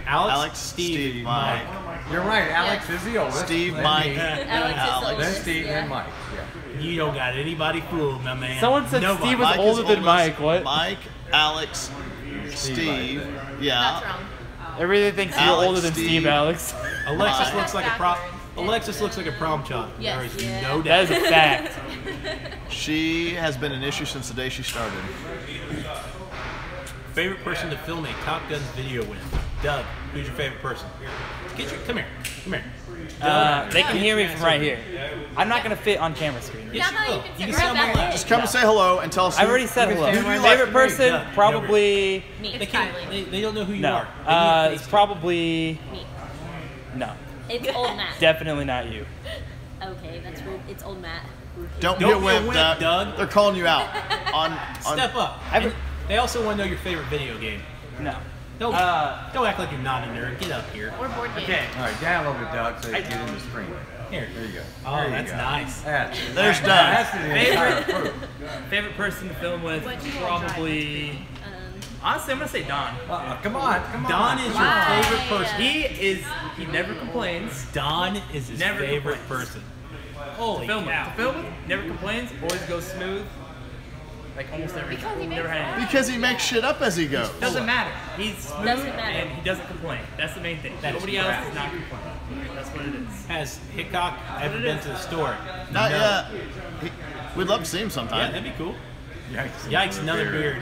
Alex, Steve, Mike. You're right. Alex is the oldest. Steve, Then Mike, me, Alex is the Alex. Then oldest, Steve, yeah. then Mike. Yeah. You don't got anybody fooled, my man. Someone said Nobody. Steve was Mike is older than oldest. Mike. What? Mike, Alex, Steve. That's Yeah. wrong. Everybody thinks you're Alex, older than Steve. Steve, Alex. Alexis Mike. looks like a Alexis looks like a prom child. Yes. There is Yeah. no That doubt. is a fact. She has been an issue since the day she started. Favorite person to film a Top Gun video with? Doug, who's your favorite person? Come here. They can hear me from right here. I'm not gonna fit on camera screen. Yes, Now you will. you can You sit can sit right on my back lap. in. Just come and say hello and tell us. I've already said hello. Who do you Favorite like? person, Yeah. probably Me. They It's can't. Kylie. They don't know who you no. are. It's probably Me. no. It's old Matt. Definitely not you. Okay, that's rude. It's old Matt. Don't Don't be a be a wimp, wimp, Doug. They're calling you out. On Step up. And they also want to know your favorite video game. No. Don't act like you're not a nerd. Get up here. Or board game. Okay. All right, down a little bit, Doug, so you get in the screen. Here. There you go. Oh, There you that's go. nice. There's Doug. That's the entire proof. Favorite person to film with, What do you probably. Honestly, I'm gonna say Don. Come on. Don is Wow. your favorite person. He never complains. Don is his Never favorite complains. person. Holy Film cow. with. To film with, never complains. Always goes smooth. Like almost every Because he time. makes Never had any. Because he makes shit up as he goes. Doesn't matter. He's smooth Doesn't matter. and he doesn't complain. That's the main thing. That is Nobody else correct. does not complain. That's what it is. Has Hickok ever been to the store? Not No. yet. We'd love to see him Yeah, sometime. that'd be cool. Yikes. Yikes, another beard.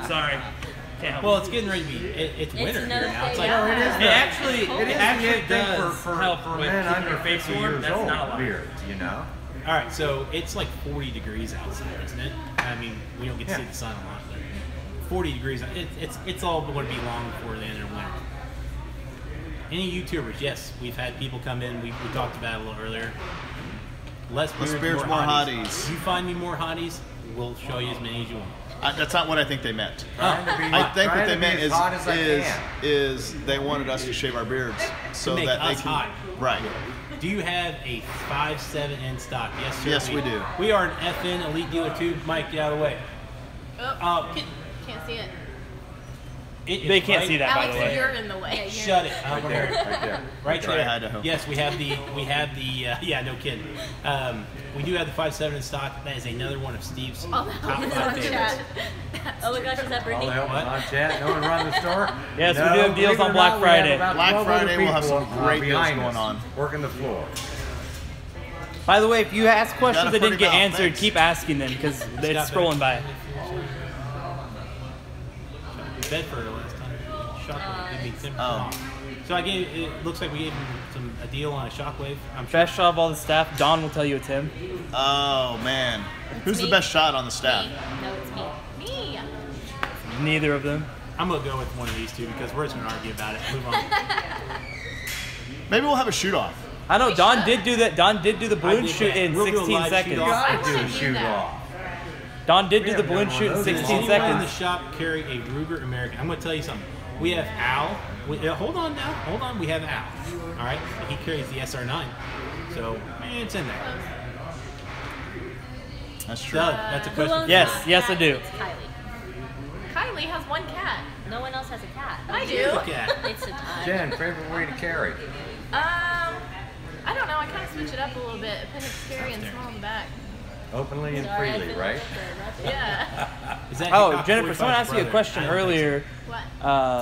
Sorry. Can't help Well, it's getting ready to be. It's winter another here now. It's thing. like No, it is. it actually, It is actually a good thing does for help with men keeping under your face 50 warm. years That's old. not a lot. Beards, you know. all right. So it's like 40 degrees outside, isn't it? I mean, we don't get to see Yeah. the sun a lot, but 40 degrees. It's all going to be long before the end of the winter. Any YouTubers? Yes, we've had people come in. We talked about it a little earlier. Less beards, more hotties. You find me more hotties, we'll show you as many as you want. That's not what I think they meant. Trying to be- I think what trying they to be meant as hot as I is can. they wanted us to shave our beards so make that they us can. hot. Right. Do you have a 5.7 in stock? Yes, sir. Yes, we do. We are an FN Elite dealer too. Mike, get out of the way. Can't see it. It is They can't right- see that, by Alex, the way. you're in the way. Shut it. Right there. Right there. Right Try there. Idaho. Yes, we have the yeah, no kidding. We do have the 5.7 in stock. That is another one of Steve's Oh, top that was 5 on favorites. chat. Oh my gosh, is that All Brittany? the help What? on chat. No one run the store. Yes, we No, do have deals believe it on or Black not, we have Friday. about Black 12 other Friday, we'll have people, some great deals behind going us, on. Working the floor. By the way, if you ask questions Got a that didn't pretty get mouth, answered, thanks. keep asking them because it's Scott scrolling by. Bedford last time. Shockwave gave me 10% Oh. off. So it looks like we gave him a deal on a Shockwave. I'm sure. Best shot of all the staff. Don will tell you it's him. Oh man, who's the me. best shot on the staff? No, it's me. Me. Neither of them. I'm gonna go with one of these two because we're just gonna argue about it. Move on. Maybe we'll have a shoot off. I know Don did do that. Don did do the balloon shoot in We'll do a 16 live seconds. shoot-off. I do wanna a do shoot that. off. Don did We do the haven't balloon done shoot in one of those in 16 Anyone in the seconds. shop carry a Ruger American? I'm gonna tell you something. We have Al. Hold on now. Hold on. We have Al. All right. He carries the SR9. So it's in there. That's true. Doug, that's a Who question. owns Yes, that yes, I cat? do. It's Kylie. Kylie has one cat. No one else has a cat. I Here's do. the cat. It's a tie. Jen, favorite way to carry? I don't know. I kind of switch it up a little bit. Appendix carry and small in the back. Openly and Sorry, I freely, feel right? like that's it. Yeah. Is that Oh, Hickok Jennifer, 45's someone asked you a brother? question I don't think so. earlier.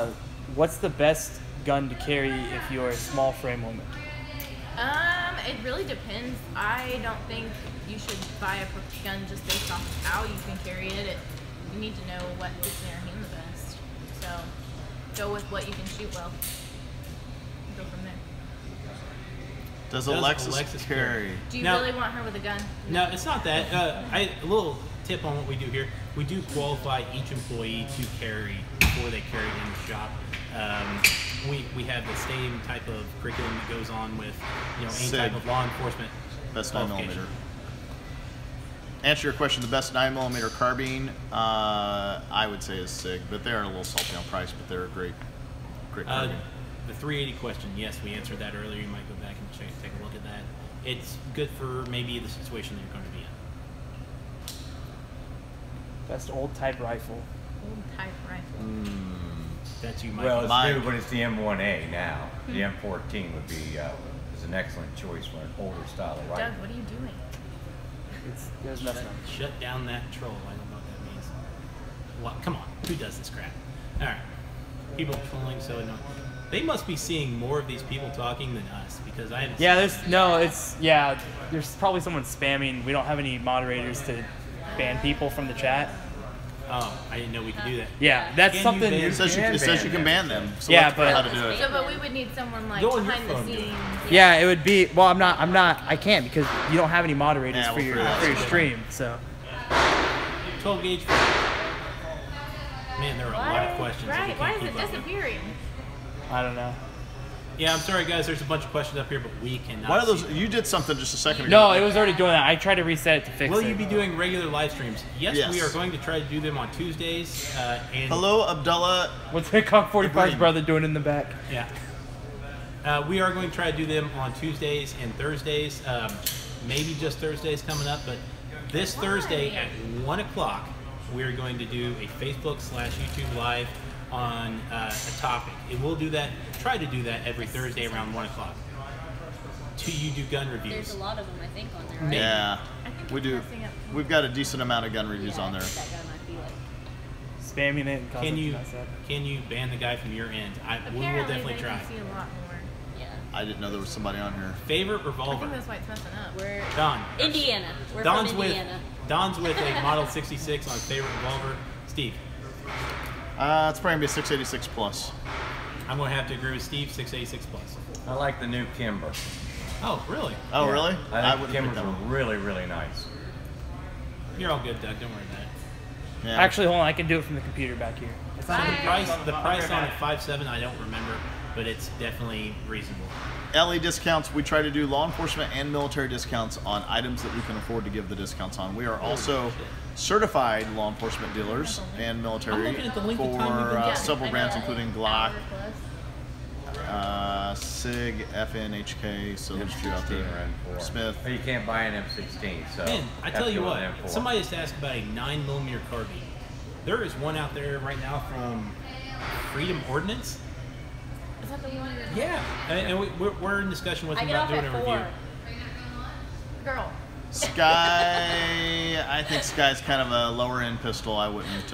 What? What's the best gun to carry if you're a small frame woman? It really depends. I don't think you should buy a gun just based off of how you can carry it. You need to know what fits in your hand the best. So go with what you can shoot well. Go from there. Does Does Alexis Alexis carry? Do you Now- really want her with a gun? No, it's not that. A little tip on what we do here. We do qualify each employee to carry before they carry in the shop. We have the same type of curriculum that goes on with any SIG. type of law enforcement. Best qualification. 9mm. Answer your question. The best 9mm carbine, I would say, is SIG, but they're a little salty on price, but they're a great carbine. The 380 question, yes, we answered that earlier. You might go back and take a look at that. It's good for maybe the situation that you're going to be in. Best old type rifle. Old type rifle. That you might. Well, it's Mike. new, but it's the M1A now. The M14 would be is an excellent choice for an older style of rifle. Doug, what are you doing? There's nothing. Shut down that troll. I don't know what that means. What? Come on. Who does this crap? All right. People trolling so annoying. They must be seeing more of these people talking than us because I haven't. Yeah, there's probably someone spamming. We don't have any moderators to ban people from the chat. Oh, I didn't know we could do that. Yeah, that's Can you something. ban- It says you can ban them. So Yeah, let's figure out but- how to do it. So, but we would need someone like Go on your behind the phone, do it. scenes. Yeah, it would be. Well, I can't because you don't have any moderators Yeah, for we'll your figure it out. for your stream. So 12 gauge. Man, there are a lot of questions. that we Right? Why can't is it keep up with. disappearing? I don't know. Yeah, I'm sorry, guys. There's a bunch of questions up here, but we cannot. What are those? see them. You did something just a second ago. No, it was already doing that. I tried to reset it to fix Will it. you be doing regular live streams? Yes, Yes. we are going to try to do them on Tuesdays. And Hello, Abdullah. What's Hickok 45's Ibrahim. brother doing in the back? Yeah. We are going to try to do them on Tuesdays and Thursdays. Maybe just Thursdays coming up, but this Thursday at 1 o'clock, we're going to do a Facebook/YouTube Live on a topic. And we'll do that, try to do that every Thursday around 1 o'clock. You do gun There's reviews. a lot of them, I think, on there, right? Yeah, I think we it's do. messing up. We've got a decent amount of gun reviews Yeah, on I there. think that guy might be like. Spamming it and causing Can it you to mess up. can you ban the guy from your end? We will Apparently definitely they try. can see a lot more. Yeah. I didn't know there was somebody on here. Favorite I revolver? think that's why it's messing up. We're Don. Indiana. We're Don's from Indiana. Don's with a Model 66 on favorite revolver. Steve. It's probably gonna be a 686 plus. I'm going to have to agree with Steve, 686 plus. I like the new Kimber. Oh, really? Oh, Yeah. really? I think wouldn't pick Kimbers that are one. really, really nice. You're all good, Doug. Don't worry about it. Yeah. Actually, hold on. I can do it from the computer back here. The price on it, 5.7, I don't remember, but it's definitely reasonable. LE discounts. We try to do law enforcement and military discounts on items that we can afford to give the discounts on. We are also certified law enforcement dealers and I'm military looking at the length of for time we've been- Yeah, several I brands, know. including Glock, Hour plus. SIG, FN, HK. So there's a few out there. M4. Smith. But you can't buy an M16, so. Man, I have tell to you go what, with M4. somebody just asked about a 9mm carbine. There is one out there right now from Freedom Ordnance. Is that the one you're Yeah, and we're in discussion with I them get about off doing at a 4. review. Girl. Sky. I think Sky's kind of a lower end pistol. I wouldn't.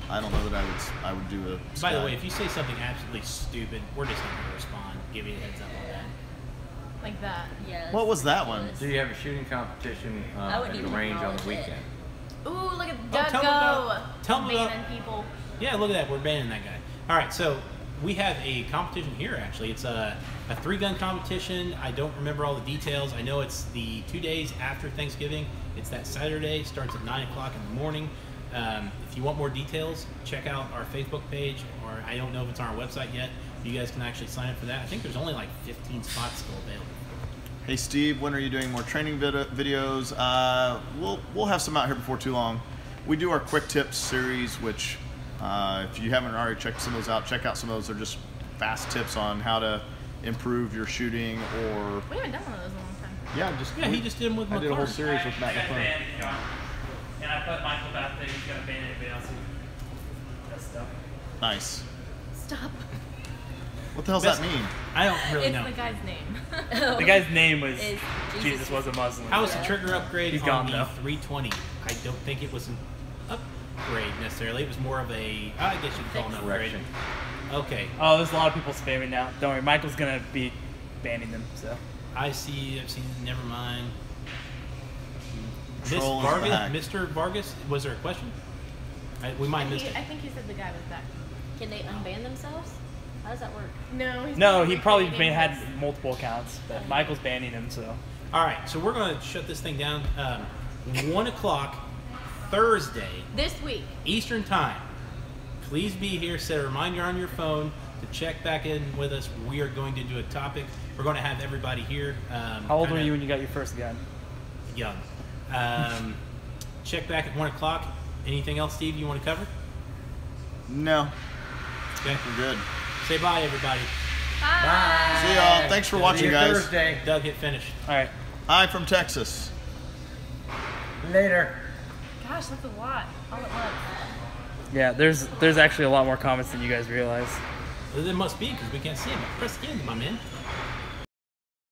I don't know that I would do a. By the Sky. way, if you say something absolutely stupid, we're just not going to respond. Give you a heads up on that. Like that. Yeah, What was that one? Do you have a shooting competition I wouldn't at the even range on the acknowledge it. weekend? Ooh, look at Oh, Doug tell me go. about- tell me about- Banning people. Yeah, look at that. We're banning that guy. All right, so we have a competition here, actually. It's a 3-gun competition. I don't remember all the details. I know it's the 2 days after Thanksgiving. It's that Saturday. Starts at 9 o'clock in the morning. If you want more details, check out our Facebook page, or I don't know if it's on our website yet. You guys can actually sign up for that. I think there's only like 15 spots still available. Hey Steve, when are you doing more training videos? We'll have some out here before too long. We do our quick tips series, which if you haven't already checked some of those out, check out some of those. They're just fast tips on how to improve your shooting, or We haven't done one of those in a long time. yeah, He just did them with I did a whole McClure. series with Matt McClure. And I put Michael back there. He's gonna ban anybody else who does stuff. Nice. Stop. What the hell's that mean? I don't really It's know. the guy's name. The guy's name was Is Jesus was a Muslim. How was the trigger upgrade He's on gone the now. 320? I don't think it was an upgrade necessarily. It was more of a, I guess you could call it an upgrade. Correction. Okay, Oh, there's a lot of people spamming now. Don't worry, Michael's gonna be banning them. So I've seen, never mind. Miss Troll in the Vargas, back. Mr. Vargas, was there a question? We might have missed it. I think he said the guy was back. Can they unban themselves? How does that work? No, he's no, not he probably recreating had this. multiple accounts, but Michael's banning him. So All right, so we're going to shut this thing down. 1 o'clock Thursday, This week. Eastern Time. Please be here. Set a reminder on your phone to check back in with us. We are going to do a topic. We're going to have everybody here. how old were you when you got your first gun? Young. Check back at 1 o'clock. Anything else, Steve, you want to cover? No, Okay. we're good. Say bye, everybody. Bye. See y'all. Thanks for watching, guys. Thursday. Doug, hit finish. All right. Hi from Texas. Later. Gosh, that's a lot. All at once. Yeah, there's actually a lot more comments than you guys realize. Well, there must be, because we can't see them. Press the end, my man.